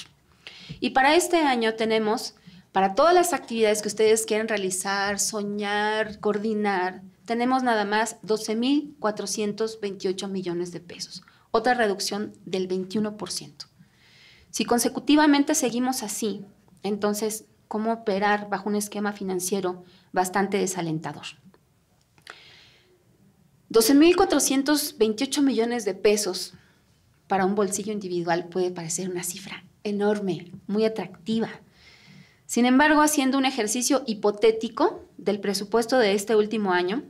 Y para este año tenemos, para todas las actividades que ustedes quieren realizar, soñar, coordinar, tenemos nada más 12,428 millones de pesos, otra reducción del 21%. Si consecutivamente seguimos así, entonces, ¿cómo operar bajo un esquema financiero bastante desalentador? 12,428 millones de pesos para un bolsillo individual puede parecer una cifra enorme, muy atractiva. Sin embargo, haciendo un ejercicio hipotético del presupuesto de este último año,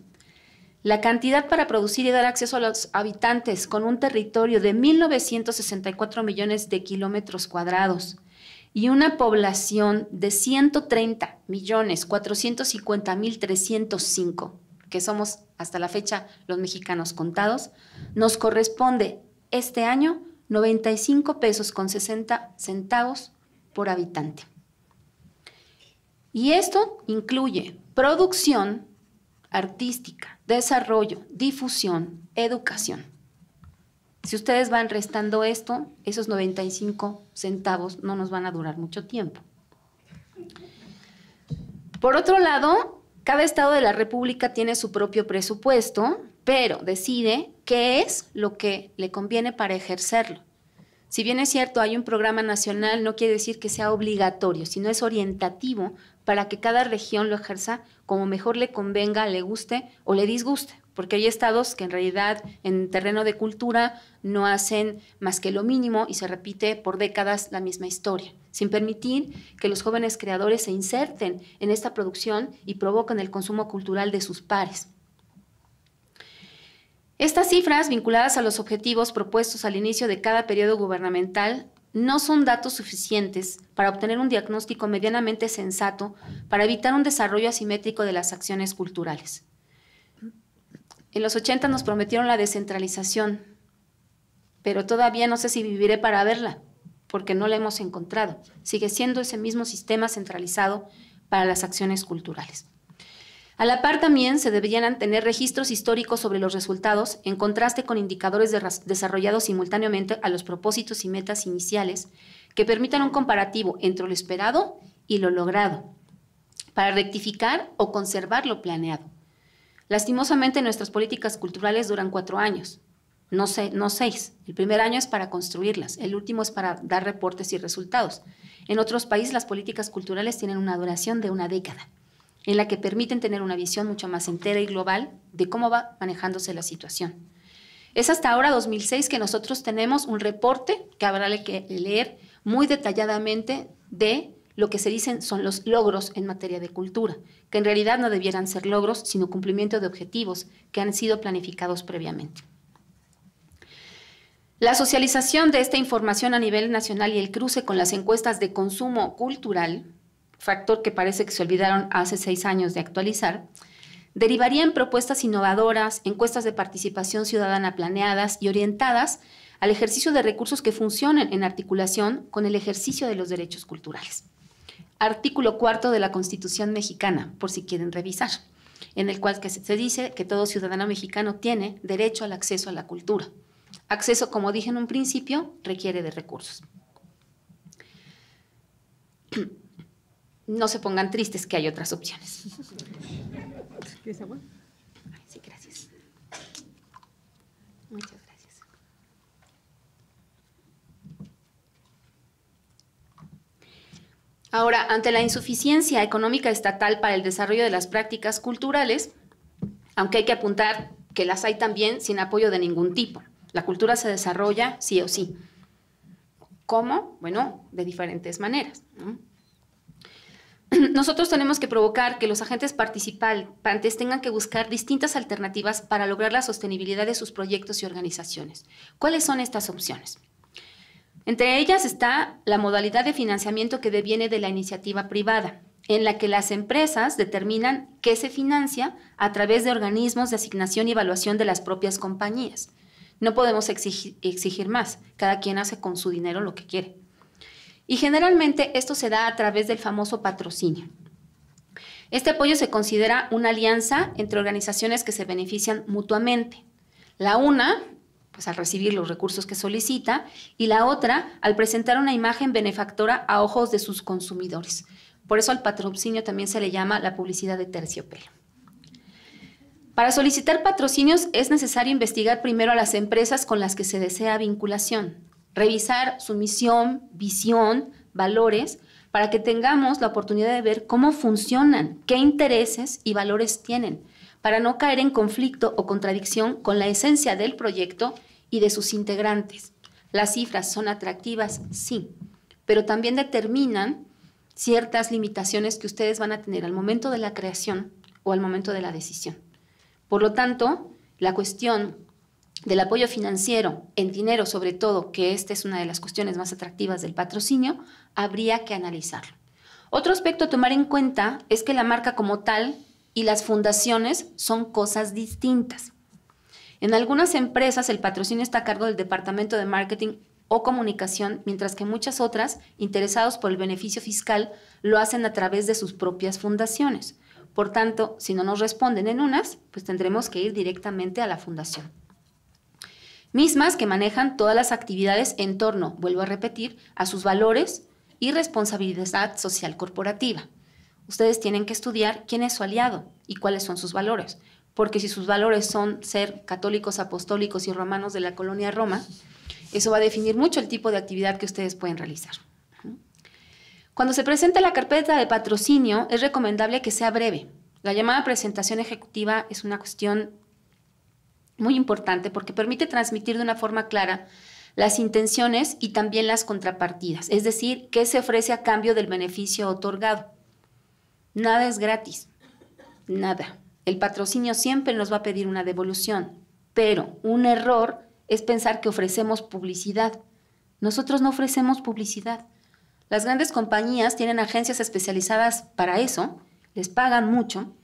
la cantidad para producir y dar acceso a los habitantes con un territorio de 1,964 millones de kilómetros cuadrados y una población de 130,450,305, que somos hasta la fecha los mexicanos contados, nos corresponde este año 95 pesos con 60 centavos por habitante. Y esto incluye producción artística, desarrollo, difusión, educación. Si ustedes van restando esto, esos 95 centavos no nos van a durar mucho tiempo. Por otro lado, cada estado de la República tiene su propio presupuesto, pero decide qué es lo que le conviene para ejercerlo. Si bien es cierto, hay un programa nacional, no quiere decir que sea obligatorio, sino es orientativo para que cada región lo ejerza como mejor le convenga, le guste o le disguste. Porque hay estados que en realidad en terreno de cultura no hacen más que lo mínimo y se repite por décadas la misma historia, sin permitir que los jóvenes creadores se inserten en esta producción y provoquen el consumo cultural de sus pares. Estas cifras, vinculadas a los objetivos propuestos al inicio de cada periodo gubernamental, no son datos suficientes para obtener un diagnóstico medianamente sensato para evitar un desarrollo asimétrico de las acciones culturales. En los 80 nos prometieron la descentralización, pero todavía no sé si viviré para verla, porque no la hemos encontrado. Sigue siendo ese mismo sistema centralizado para las acciones culturales. A la par también se deberían tener registros históricos sobre los resultados en contraste con indicadores desarrollados simultáneamente a los propósitos y metas iniciales que permitan un comparativo entre lo esperado y lo logrado para rectificar o conservar lo planeado. Lastimosamente, nuestras políticas culturales duran 4 años, no 6. El primer año es para construirlas, el último es para dar reportes y resultados. En otros países, las políticas culturales tienen una duración de 1 década, en la que permiten tener una visión mucho más entera y global de cómo va manejándose la situación. Es hasta ahora, 2006, que nosotros tenemos un reporte que habrá que leer muy detalladamente de lo que se dicen son los logros en materia de cultura, que en realidad no debieran ser logros, sino cumplimiento de objetivos que han sido planificados previamente. La socialización de esta información a nivel nacional y el cruce con las encuestas de consumo cultural, factor que parece que se olvidaron hace 6 años de actualizar, derivaría en propuestas innovadoras, encuestas de participación ciudadana planeadas y orientadas al ejercicio de recursos que funcionen en articulación con el ejercicio de los derechos culturales. Artículo 4 de la Constitución mexicana, por si quieren revisar, en el cual se dice que todo ciudadano mexicano tiene derecho al acceso a la cultura. Acceso, como dije en un principio, requiere de recursos. No se pongan tristes, que hay otras opciones. ¿Quieres agua? Sí, gracias. Muchas gracias. Ahora, ante la insuficiencia económica estatal para el desarrollo de las prácticas culturales, aunque hay que apuntar que las hay también sin apoyo de ningún tipo. La cultura se desarrolla sí o sí. ¿Cómo? Bueno, de diferentes maneras, ¿no? Nosotros tenemos que provocar que los agentes participantes tengan que buscar distintas alternativas para lograr la sostenibilidad de sus proyectos y organizaciones. ¿Cuáles son estas opciones? Entre ellas está la modalidad de financiamiento que deviene de la iniciativa privada, en la que las empresas determinan qué se financia a través de organismos de asignación y evaluación de las propias compañías. No podemos exigir más, cada quien hace con su dinero lo que quiere. Y generalmente esto se da a través del famoso patrocinio. Este apoyo se considera una alianza entre organizaciones que se benefician mutuamente. La una, pues al recibir los recursos que solicita, y la otra, al presentar una imagen benefactora a ojos de sus consumidores. Por eso al patrocinio también se le llama la publicidad de terciopelo. Para solicitar patrocinios es necesario investigar primero a las empresas con las que se desea vinculación, revisar su misión, visión, valores, para que tengamos la oportunidad de ver cómo funcionan, qué intereses y valores tienen, para no caer en conflicto o contradicción con la esencia del proyecto y de sus integrantes. Las cifras son atractivas, sí, pero también determinan ciertas limitaciones que ustedes van a tener al momento de la creación o al momento de la decisión. Por lo tanto, la cuestión del apoyo financiero, en dinero sobre todo, que esta es una de las cuestiones más atractivas del patrocinio, habría que analizarlo. Otro aspecto a tomar en cuenta es que la marca como tal y las fundaciones son cosas distintas. En algunas empresas el patrocinio está a cargo del departamento de marketing o comunicación, mientras que muchas otras, interesados por el beneficio fiscal, lo hacen a través de sus propias fundaciones. Por tanto, si no nos responden en unas, pues tendremos que ir directamente a la fundación. Mismas que manejan todas las actividades en torno, vuelvo a repetir, a sus valores y responsabilidad social corporativa. Ustedes tienen que estudiar quién es su aliado y cuáles son sus valores, porque si sus valores son ser católicos, apostólicos y romanos de la colonia Roma, eso va a definir mucho el tipo de actividad que ustedes pueden realizar. Cuando se presenta la carpeta de patrocinio, es recomendable que sea breve. La llamada presentación ejecutiva es una cuestión muy importante porque permite transmitir de una forma clara las intenciones y también las contrapartidas, es decir, qué se ofrece a cambio del beneficio otorgado. Nada es gratis, nada. El patrocinio siempre nos va a pedir una devolución, pero un error es pensar que ofrecemos publicidad. Nosotros no ofrecemos publicidad. Las grandes compañías tienen agencias especializadas para eso, les pagan mucho,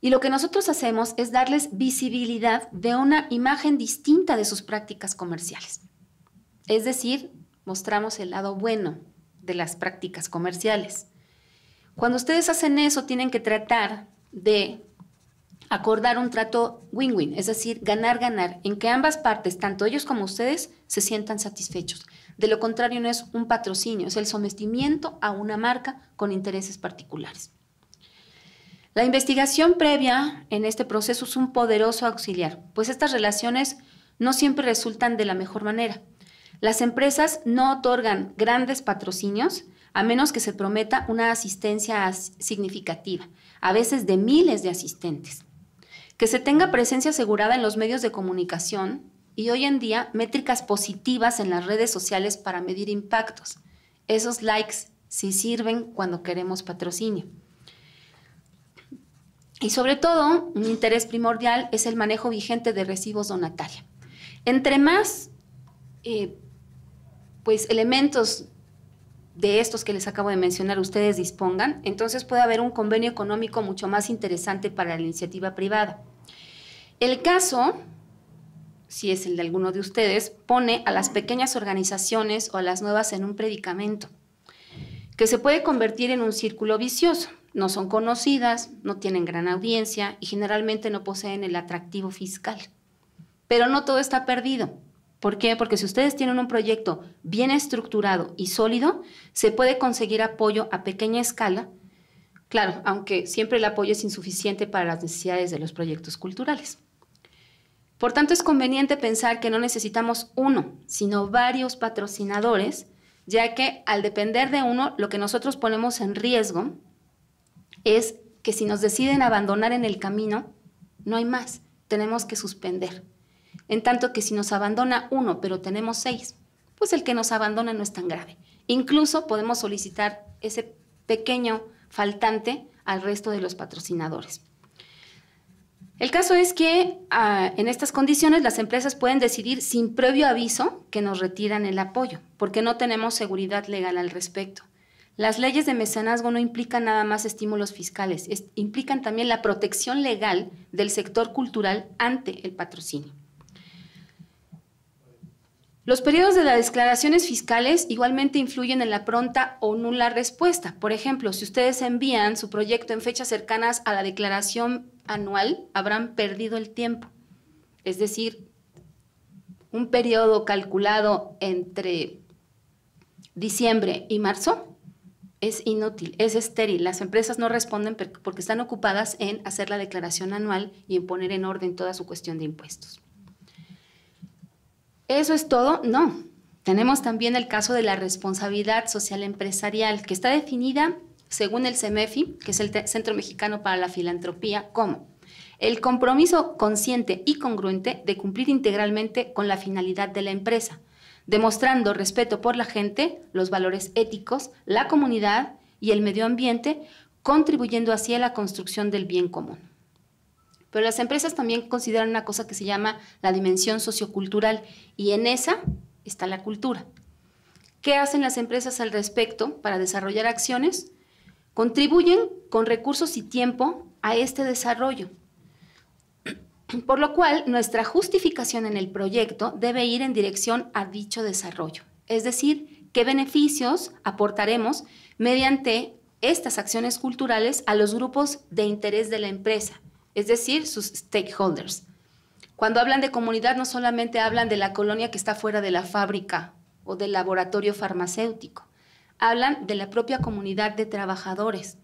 y lo que nosotros hacemos es darles visibilidad de una imagen distinta de sus prácticas comerciales. Es decir, mostramos el lado bueno de las prácticas comerciales. Cuando ustedes hacen eso, tienen que tratar de acordar un trato win-win, es decir, ganar-ganar, en que ambas partes, tanto ellos como ustedes, se sientan satisfechos. De lo contrario, no es un patrocinio, es el sometimiento a una marca con intereses particulares. La investigación previa en este proceso es un poderoso auxiliar, pues estas relaciones no siempre resultan de la mejor manera. Las empresas no otorgan grandes patrocinios a menos que se prometa una asistencia significativa, a veces de miles de asistentes. Que se tenga presencia asegurada en los medios de comunicación y hoy en día métricas positivas en las redes sociales para medir impactos. Esos likes sí sirven cuando queremos patrocinio. Y sobre todo, un interés primordial es el manejo vigente de recibos donataria. Entre más pues, elementos de estos que les acabo de mencionar ustedes dispongan, entonces puede haber un convenio económico mucho más interesante para la iniciativa privada. El caso, si es el de alguno de ustedes, pone a las pequeñas organizaciones o a las nuevas en un predicamento que se puede convertir en un círculo vicioso. No son conocidas, no tienen gran audiencia y generalmente no poseen el atractivo fiscal. Pero no todo está perdido. ¿Por qué? Porque si ustedes tienen un proyecto bien estructurado y sólido, se puede conseguir apoyo a pequeña escala. Claro, aunque siempre el apoyo es insuficiente para las necesidades de los proyectos culturales. Por tanto, es conveniente pensar que no necesitamos uno, sino varios patrocinadores, ya que al depender de uno, lo que nosotros ponemos en riesgo es que si nos deciden abandonar en el camino, no hay más, tenemos que suspender. En tanto que si nos abandona uno, pero tenemos 6, pues el que nos abandona no es tan grave. Incluso podemos solicitar ese pequeño faltante al resto de los patrocinadores. El caso es que en estas condiciones las empresas pueden decidir sin previo aviso que nos retiran el apoyo, porque no tenemos seguridad legal al respecto. Las leyes de mecenazgo no implican nada más estímulos fiscales, implican también la protección legal del sector cultural ante el patrocinio. Los periodos de las declaraciones fiscales igualmente influyen en la pronta o nula respuesta. Por ejemplo, si ustedes envían su proyecto en fechas cercanas a la declaración anual, habrán perdido el tiempo. Es decir, un periodo calculado entre diciembre y marzo es inútil, es estéril. Las empresas no responden porque están ocupadas en hacer la declaración anual y en poner en orden toda su cuestión de impuestos. ¿Eso es todo? No. Tenemos también el caso de la responsabilidad social empresarial, que está definida según el CEMEFI, que es el Centro Mexicano para la Filantropía, como el compromiso consciente y congruente de cumplir integralmente con la finalidad de la empresa, demostrando respeto por la gente, los valores éticos, la comunidad y el medio ambiente, contribuyendo así a la construcción del bien común. Pero las empresas también consideran una cosa que se llama la dimensión sociocultural y en esa está la cultura. ¿Qué hacen las empresas al respecto para desarrollar acciones? Contribuyen con recursos y tiempo a este desarrollo. Por lo cual, nuestra justificación en el proyecto debe ir en dirección a dicho desarrollo. Es decir, qué beneficios aportaremos mediante estas acciones culturales a los grupos de interés de la empresa, es decir, sus stakeholders. Cuando hablan de comunidad, no solamente hablan de la colonia que está fuera de la fábrica o del laboratorio farmacéutico, hablan de la propia comunidad de trabajadores.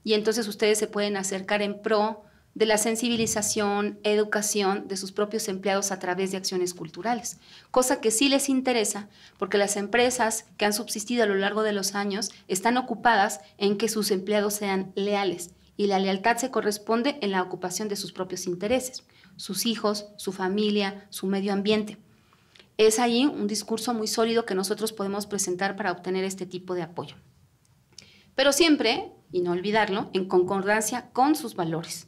Y entonces ustedes se pueden acercar en pro de la sensibilización, educación de sus propios empleados a través de acciones culturales, cosa que sí les interesa porque las empresas que han subsistido a lo largo de los años están ocupadas en que sus empleados sean leales y la lealtad se corresponde en la ocupación de sus propios intereses, sus hijos, su familia, su medio ambiente. Es ahí un discurso muy sólido que nosotros podemos presentar para obtener este tipo de apoyo. Pero siempre, y no olvidarlo, en concordancia con sus valores.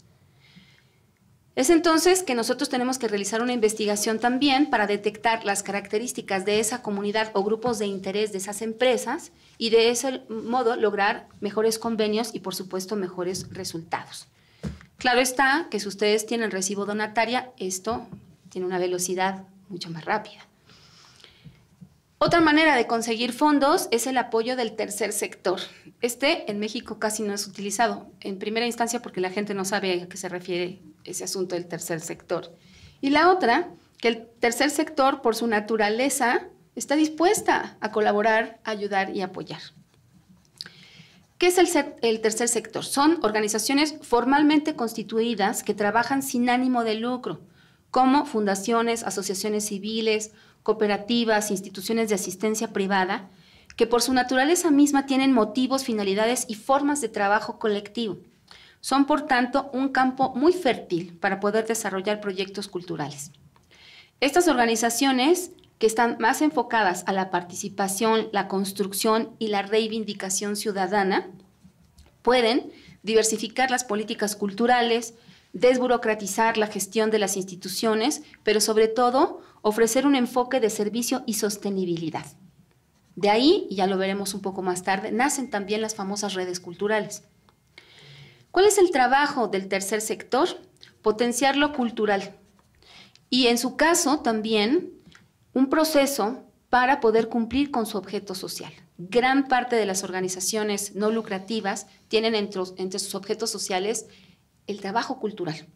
Es entonces que nosotros tenemos que realizar una investigación también para detectar las características de esa comunidad o grupos de interés de esas empresas y de ese modo lograr mejores convenios y, por supuesto, mejores resultados. Claro está que si ustedes tienen recibo donataria, esto tiene una velocidad mucho más rápida. Otra manera de conseguir fondos es el apoyo del tercer sector. En México casi no es utilizado, en primera instancia porque la gente no sabe a qué se refiere ese asunto del tercer sector. Y la otra, que el tercer sector, por su naturaleza, está dispuesta a colaborar, ayudar y apoyar. ¿Qué es el tercer sector? Son organizaciones formalmente constituidas que trabajan sin ánimo de lucro, como fundaciones, asociaciones civiles, cooperativas, instituciones de asistencia privada, que por su naturaleza misma tienen motivos, finalidades y formas de trabajo colectivo. Son, por tanto, un campo muy fértil para poder desarrollar proyectos culturales. Estas organizaciones que están más enfocadas a la participación, la construcción y la reivindicación ciudadana, pueden diversificar las políticas culturales, desburocratizar la gestión de las instituciones, pero sobre todo ofrecer un enfoque de servicio y sostenibilidad. De ahí, y ya lo veremos un poco más tarde, nacen también las famosas redes culturales. ¿Cuál es el trabajo del tercer sector? Potenciar lo cultural. Y en su caso también un proceso para poder cumplir con su objeto social. Gran parte de las organizaciones no lucrativas tienen entre sus objetos sociales el trabajo cultural,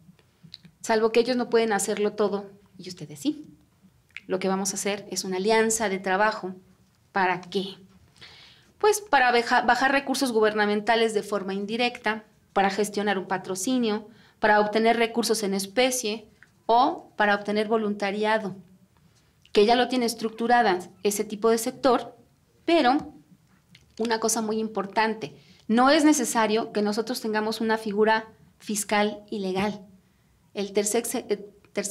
salvo que ellos no pueden hacerlo todo y ustedes sí. Lo que vamos a hacer es una alianza de trabajo. ¿Para qué? Pues para bajar recursos gubernamentales de forma indirecta, para gestionar un patrocinio, para obtener recursos en especie o para obtener voluntariado, que ya lo tiene estructurada ese tipo de sector, pero una cosa muy importante, no es necesario que nosotros tengamos una figura fiscal y legal. El tercer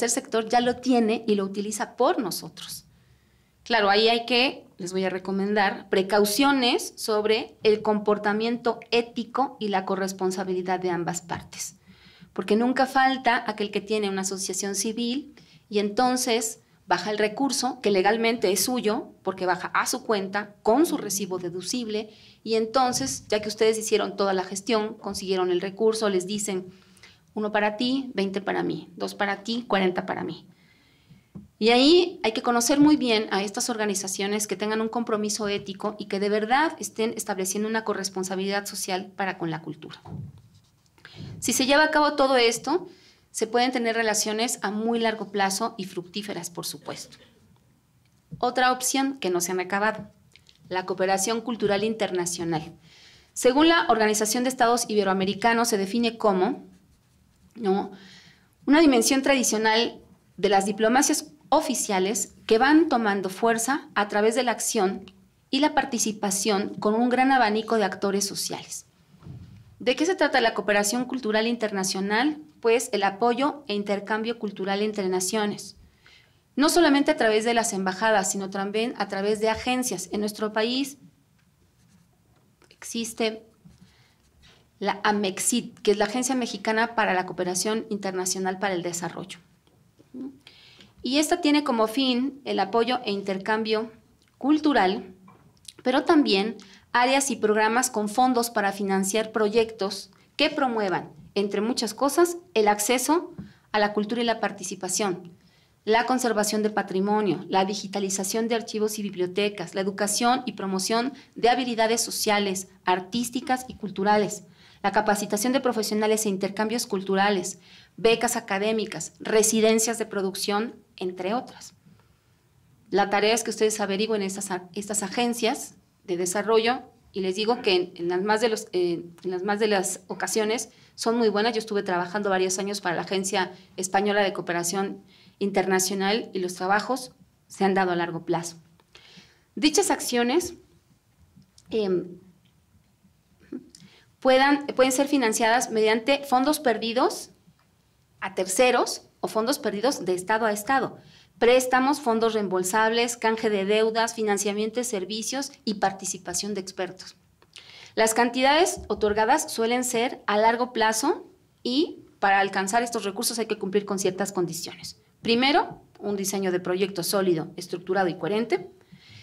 sector ya lo tiene y lo utiliza por nosotros. Claro, ahí les voy a recomendar precauciones sobre el comportamiento ético y la corresponsabilidad de ambas partes. Porque nunca falta aquel que tiene una asociación civil y entonces baja el recurso, que legalmente es suyo, porque baja a su cuenta con su recibo deducible, y entonces, ya que ustedes hicieron toda la gestión, consiguieron el recurso, les dicen 1 para ti, 20 para mí, 2 para ti, 40 para mí. Y ahí hay que conocer muy bien a estas organizaciones que tengan un compromiso ético y que de verdad estén estableciendo una corresponsabilidad social para con la cultura. Si se lleva a cabo todo esto, se pueden tener relaciones a muy largo plazo y fructíferas, por supuesto. Otra opción que no se han acabado, la cooperación cultural internacional. Según la Organización de Estados Iberoamericanos, se define como una dimensión tradicional de las diplomacias oficiales que van tomando fuerza a través de la acción y la participación con un gran abanico de actores sociales. ¿De qué se trata la cooperación cultural internacional? Pues el apoyo e intercambio cultural entre naciones. No solamente a través de las embajadas, sino también a través de agencias. En nuestro país existe la AMEXID, que es la Agencia Mexicana para la Cooperación Internacional para el Desarrollo. Y esta tiene como fin el apoyo e intercambio cultural, pero también áreas y programas con fondos para financiar proyectos que promuevan, entre muchas cosas, el acceso a la cultura y la participación, la conservación de patrimonio, la digitalización de archivos y bibliotecas, la educación y promoción de habilidades sociales, artísticas y culturales, la capacitación de profesionales e intercambios culturales, becas académicas, residencias de producción, entre otras. La tarea es que ustedes averigüen estas agencias de desarrollo y les digo que en las más de las ocasiones son muy buenas. Yo estuve trabajando varios años para la Agencia Española de Cooperación Internacional y los trabajos se han dado a largo plazo. Dichas acciones pueden ser financiadas mediante fondos perdidos a terceros o fondos perdidos de estado a estado, préstamos, fondos reembolsables, canje de deudas, financiamiento de servicios y participación de expertos. Las cantidades otorgadas suelen ser a largo plazo y para alcanzar estos recursos hay que cumplir con ciertas condiciones. Primero, un diseño de proyecto sólido, estructurado y coherente,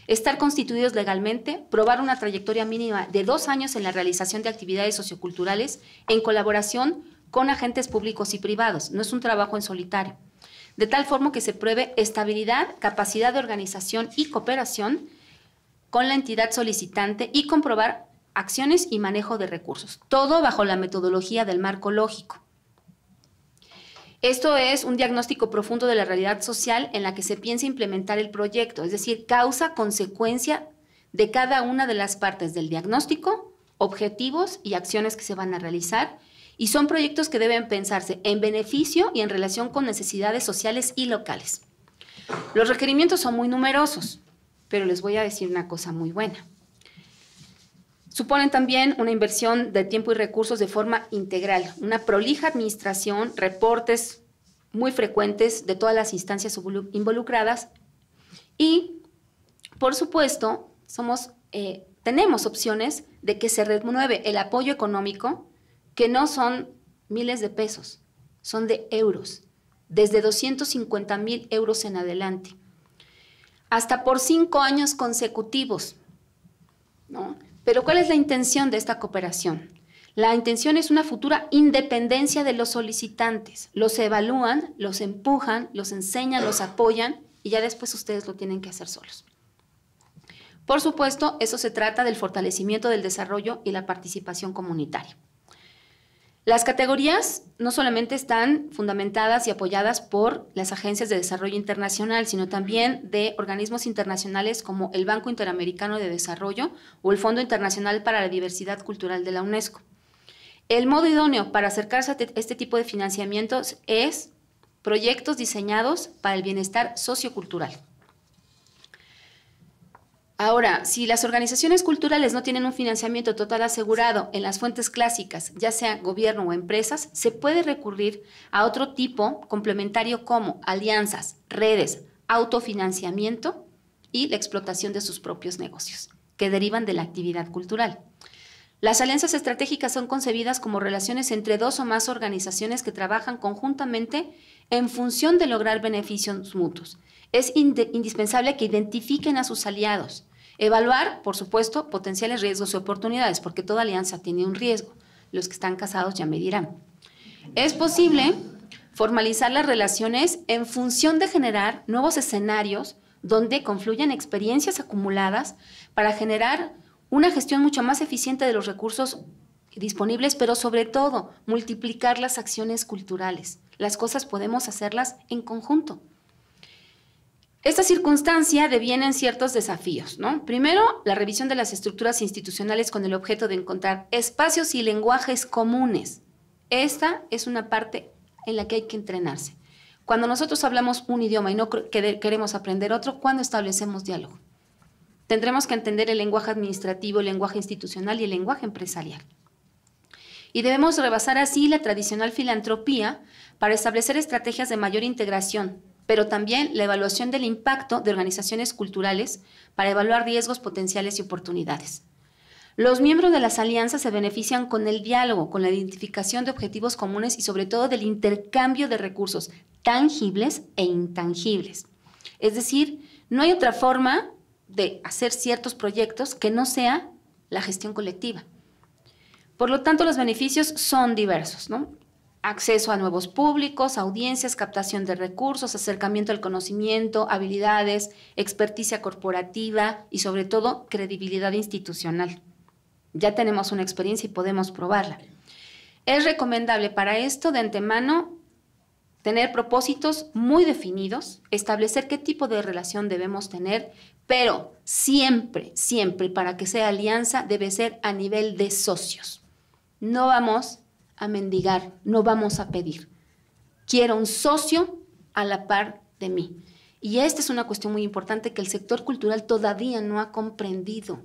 estar constituidos legalmente, probar una trayectoria mínima de 2 años en la realización de actividades socioculturales en colaboración con agentes públicos y privados. No es un trabajo en solitario. De tal forma que se pruebe estabilidad, capacidad de organización y cooperación con la entidad solicitante y comprobar acciones y manejo de recursos. Todo bajo la metodología del marco lógico. Esto es un diagnóstico profundo de la realidad social en la que se piensa implementar el proyecto, es decir, causa, consecuencia de cada una de las partes del diagnóstico, objetivos y acciones que se van a realizar, y son proyectos que deben pensarse en beneficio y en relación con necesidades sociales y locales. Los requerimientos son muy numerosos, pero les voy a decir una cosa muy buena. Suponen también una inversión de tiempo y recursos de forma integral, una prolija administración, reportes muy frecuentes de todas las instancias involucradas Y, por supuesto, tenemos opciones de que se renueve el apoyo económico, que no son miles de pesos, son de euros, desde 250,000 euros en adelante, hasta por 5 años consecutivos, ¿no? Pero ¿cuál es la intención de esta cooperación? La intención es una futura independencia de los solicitantes. Los evalúan, los empujan, los enseñan, los apoyan y ya después ustedes lo tienen que hacer solos. Por supuesto, eso se trata del fortalecimiento del desarrollo y la participación comunitaria. Las categorías no solamente están fundamentadas y apoyadas por las agencias de desarrollo internacional, sino también de organismos internacionales como el Banco Interamericano de Desarrollo o el Fondo Internacional para la Diversidad Cultural de la UNESCO. El modo idóneo para acercarse a este tipo de financiamientos es proyectos diseñados para el bienestar sociocultural. Ahora, si las organizaciones culturales no tienen un financiamiento total asegurado en las fuentes clásicas, ya sea gobierno o empresas, se puede recurrir a otro tipo complementario como alianzas, redes, autofinanciamiento y la explotación de sus propios negocios, que derivan de la actividad cultural. Las alianzas estratégicas son concebidas como relaciones entre 2 o más organizaciones que trabajan conjuntamente en función de lograr beneficios mutuos. Es indispensable que identifiquen a sus aliados. Evaluar, por supuesto, potenciales riesgos y oportunidades, porque toda alianza tiene un riesgo. Los que están casados ya me dirán. Es posible formalizar las relaciones en función de generar nuevos escenarios donde confluyan experiencias acumuladas para generar una gestión mucho más eficiente de los recursos disponibles, pero sobre todo multiplicar las acciones culturales. Las cosas podemos hacerlas en conjunto. Esta circunstancia deviene en ciertos desafíos, ¿no? Primero, la revisión de las estructuras institucionales con el objeto de encontrar espacios y lenguajes comunes. Esta es una parte en la que hay que entrenarse. Cuando nosotros hablamos un idioma y no queremos aprender otro, ¿cuándo establecemos diálogo? Tendremos que entender el lenguaje administrativo, el lenguaje institucional y el lenguaje empresarial. Y debemos rebasar así la tradicional filantropía para establecer estrategias de mayor integración, pero también la evaluación del impacto de organizaciones culturales para evaluar riesgos potenciales y oportunidades. Los miembros de las alianzas se benefician con el diálogo, con la identificación de objetivos comunes y sobre todo del intercambio de recursos tangibles e intangibles. Es decir, no hay otra forma de hacer ciertos proyectos que no sea la gestión colectiva. Por lo tanto, los beneficios son diversos, ¿no? Acceso a nuevos públicos, audiencias, captación de recursos, acercamiento al conocimiento, habilidades, experticia corporativa y sobre todo credibilidad institucional. Ya tenemos una experiencia y podemos probarla. Es recomendable para esto de antemano tener propósitos muy definidos, establecer qué tipo de relación debemos tener, pero siempre, siempre para que sea alianza debe ser a nivel de socios. No vamos a mendigar, no vamos a pedir. Quiero un socio a la par de mí. Y esta es una cuestión muy importante que el sector cultural todavía no ha comprendido.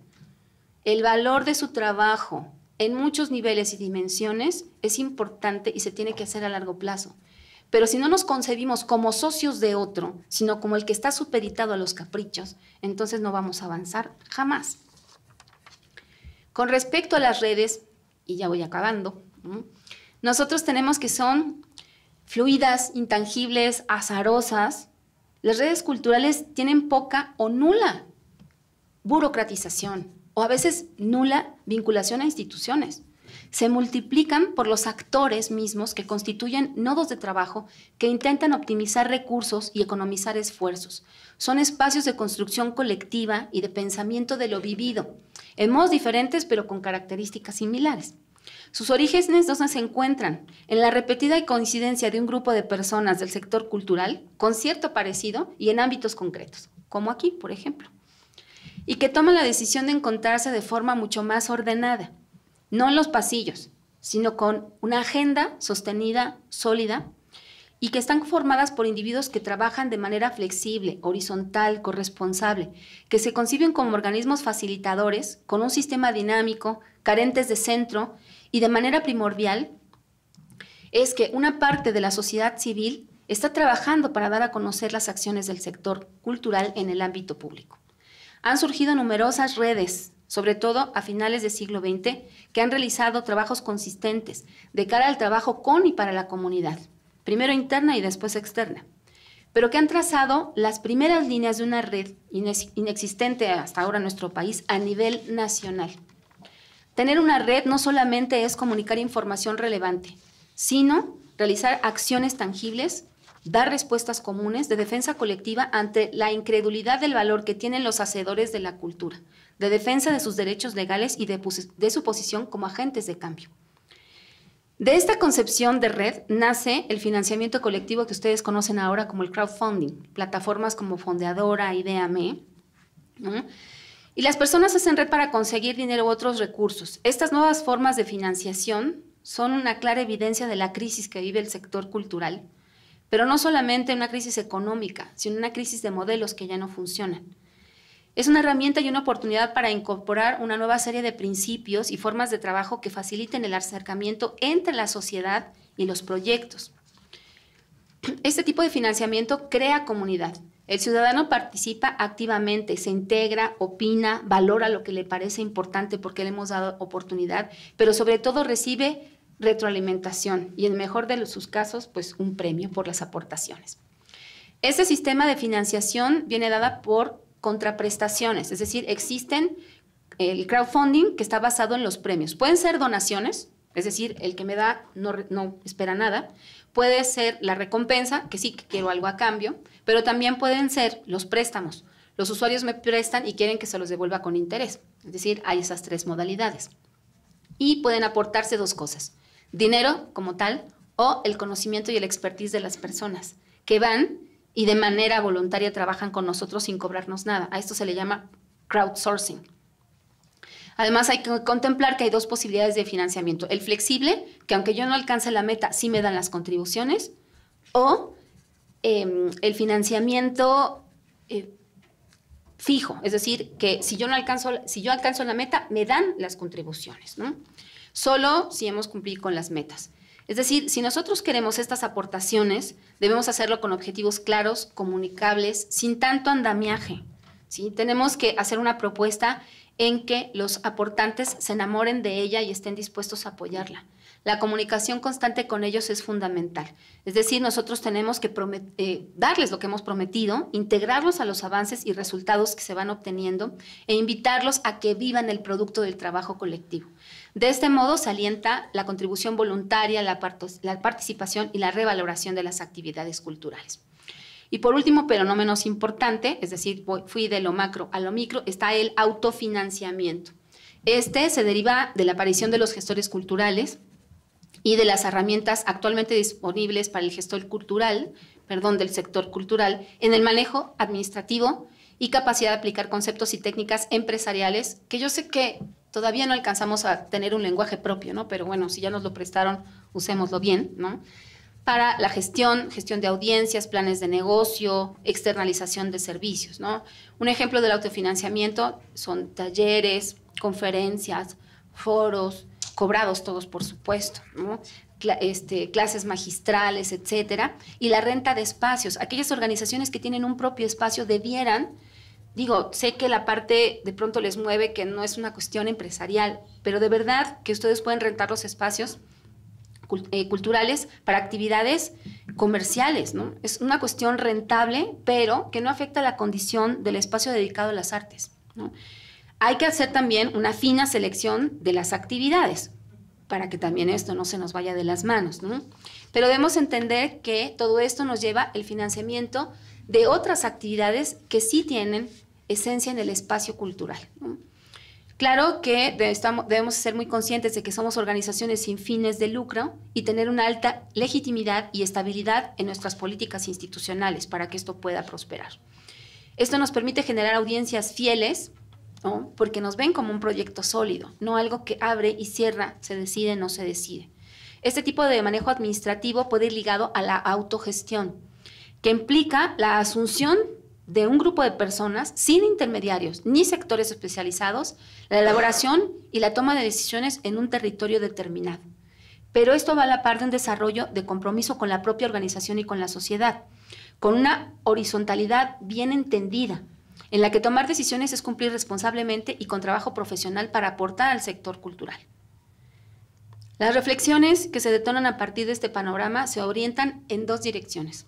El valor de su trabajo en muchos niveles y dimensiones es importante y se tiene que hacer a largo plazo. Pero si no nos concebimos como socios de otro, sino como el que está supeditado a los caprichos, entonces no vamos a avanzar jamás. Con respecto a las redes, y ya voy acabando, nosotros tenemos que son fluidas, intangibles, azarosas. Las redes culturales tienen poca o nula burocratización o a veces nula vinculación a instituciones. Se multiplican por los actores mismos que constituyen nodos de trabajo que intentan optimizar recursos y economizar esfuerzos. Son espacios de construcción colectiva y de pensamiento de lo vivido, en modos diferentes pero con características similares. Sus orígenes ¿dónde se encuentran? En la repetida coincidencia de un grupo de personas del sector cultural con cierto parecido y en ámbitos concretos, como aquí, por ejemplo, y que toman la decisión de encontrarse de forma mucho más ordenada, no en los pasillos, sino con una agenda sostenida, sólida, y que están formadas por individuos que trabajan de manera flexible, horizontal, corresponsable, que se conciben como organismos facilitadores, con un sistema dinámico, carentes de centro, y de manera primordial es que una parte de la sociedad civil está trabajando para dar a conocer las acciones del sector cultural en el ámbito público. Han surgido numerosas redes, sobre todo a finales del siglo XX, que han realizado trabajos consistentes de cara al trabajo con y para la comunidad, primero interna y después externa, pero que han trazado las primeras líneas de una red inexistente hasta ahora en nuestro país a nivel nacional. Tener una red no solamente es comunicar información relevante, sino realizar acciones tangibles, dar respuestas comunes de defensa colectiva ante la incredulidad del valor que tienen los hacedores de la cultura, de defensa de sus derechos legales y de su posición como agentes de cambio. De esta concepción de red nace el financiamiento colectivo que ustedes conocen ahora como el crowdfunding, plataformas como Fondeadora, Ideame, ¿no? Y las personas hacen red para conseguir dinero u otros recursos. Estas nuevas formas de financiación son una clara evidencia de la crisis que vive el sector cultural, pero no solamente una crisis económica, sino una crisis de modelos que ya no funcionan. Es una herramienta y una oportunidad para incorporar una nueva serie de principios y formas de trabajo que faciliten el acercamiento entre la sociedad y los proyectos. Este tipo de financiamiento crea comunidad. El ciudadano participa activamente, se integra, opina, valora lo que le parece importante porque le hemos dado oportunidad, pero sobre todo recibe retroalimentación y en el mejor de sus casos, pues un premio por las aportaciones. Este sistema de financiación viene dada por contraprestaciones, es decir, existen el crowdfunding que está basado en los premios. Pueden ser donaciones, es decir, el que me da no espera nada. Puede ser la recompensa, que sí que quiero algo a cambio, pero también pueden ser los préstamos. Los usuarios me prestan y quieren que se los devuelva con interés. Es decir, hay esas tres modalidades. Y pueden aportarse dos cosas: dinero como tal o el conocimiento y el expertise de las personas que van y de manera voluntaria trabajan con nosotros sin cobrarnos nada. A esto se le llama crowdsourcing. Además, hay que contemplar que hay dos posibilidades de financiamiento. El flexible, que aunque yo no alcance la meta, sí me dan las contribuciones, o el financiamiento fijo, es decir, que si yo alcanzo la meta, me dan las contribuciones, ¿no? Solo si hemos cumplido con las metas. Es decir, si nosotros queremos estas aportaciones, debemos hacerlo con objetivos claros, comunicables, sin tanto andamiaje, ¿sí? Tenemos que hacer una propuesta en que los aportantes se enamoren de ella y estén dispuestos a apoyarla. La comunicación constante con ellos es fundamental. Es decir, nosotros tenemos que darles lo que hemos prometido, integrarlos a los avances y resultados que se van obteniendo e invitarlos a que vivan el producto del trabajo colectivo. De este modo se alienta la contribución voluntaria, la participación y la revaloración de las actividades culturales. Y por último, pero no menos importante, es decir, fui de lo macro a lo micro, está el autofinanciamiento. Este se deriva de la aparición de los gestores culturales y de las herramientas actualmente disponibles para el gestor cultural, del sector cultural, en el manejo administrativo y capacidad de aplicar conceptos y técnicas empresariales, que yo sé que todavía no alcanzamos a tener un lenguaje propio, ¿no? Pero bueno, si ya nos lo prestaron, usémoslo bien, ¿no? Para la gestión de audiencias, planes de negocio, externalización de servicios, ¿no? Un ejemplo del autofinanciamiento son talleres, conferencias, foros, cobrados todos, por supuesto, ¿no? Clases magistrales, etcétera, y la renta de espacios. Aquellas organizaciones que tienen un propio espacio debieran, sé que la parte de pronto les mueve, que no es una cuestión empresarial, pero de verdad que ustedes pueden rentar los espacios culturales para actividades comerciales, ¿no? Es una cuestión rentable, pero que no afecta la condición del espacio dedicado a las artes, ¿no? Hay que hacer también una fina selección de las actividades para que también esto no se nos vaya de las manos, ¿no? Pero debemos entender que todo esto nos lleva el financiamiento de otras actividades que sí tienen esencia en el espacio cultural, ¿no? Claro que debemos ser muy conscientes de que somos organizaciones sin fines de lucro y tener una alta legitimidad y estabilidad en nuestras políticas institucionales para que esto pueda prosperar. Esto nos permite generar audiencias fieles, ¿no? Porque nos ven como un proyecto sólido, no algo que abre y cierra, se decide, no se decide. Este tipo de manejo administrativo puede ir ligado a la autogestión, que implica la asunción de un grupo de personas sin intermediarios ni sectores especializados, la elaboración y la toma de decisiones en un territorio determinado. pero esto va a la par de un desarrollo de compromiso con la propia organización y con la sociedad, con una horizontalidad bien entendida, en la que tomar decisiones es cumplir responsablemente y con trabajo profesional para aportar al sector cultural. Las reflexiones que se detonan a partir de este panorama se orientan en dos direcciones.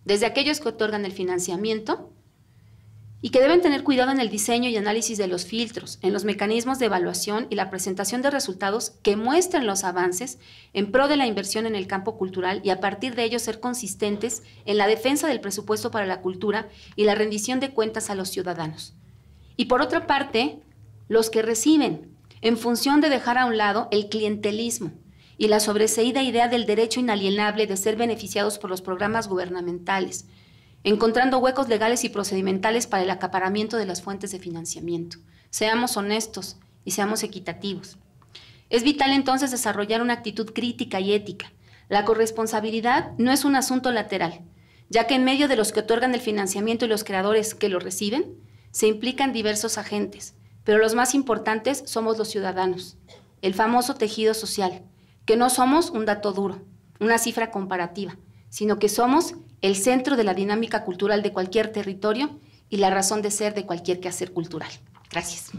Desde aquellos que otorgan el financiamiento y que deben tener cuidado en el diseño y análisis de los filtros, en los mecanismos de evaluación y la presentación de resultados que muestren los avances en pro de la inversión en el campo cultural y a partir de ello ser consistentes en la defensa del presupuesto para la cultura y la rendición de cuentas a los ciudadanos. Y por otra parte, los que reciben, en función de dejar a un lado el clientelismo y la sobreseída idea del derecho inalienable de ser beneficiados por los programas gubernamentales, encontrando huecos legales y procedimentales para el acaparamiento de las fuentes de financiamiento. Seamos honestos y seamos equitativos. Es vital entonces desarrollar una actitud crítica y ética. La corresponsabilidad no es un asunto lateral, ya que en medio de los que otorgan el financiamiento y los creadores que lo reciben, se implican diversos agentes, pero los más importantes somos los ciudadanos, el famoso tejido social, que no somos un dato duro, una cifra comparativa, sino que somos el centro de la dinámica cultural de cualquier territorio y la razón de ser de cualquier quehacer cultural. Gracias.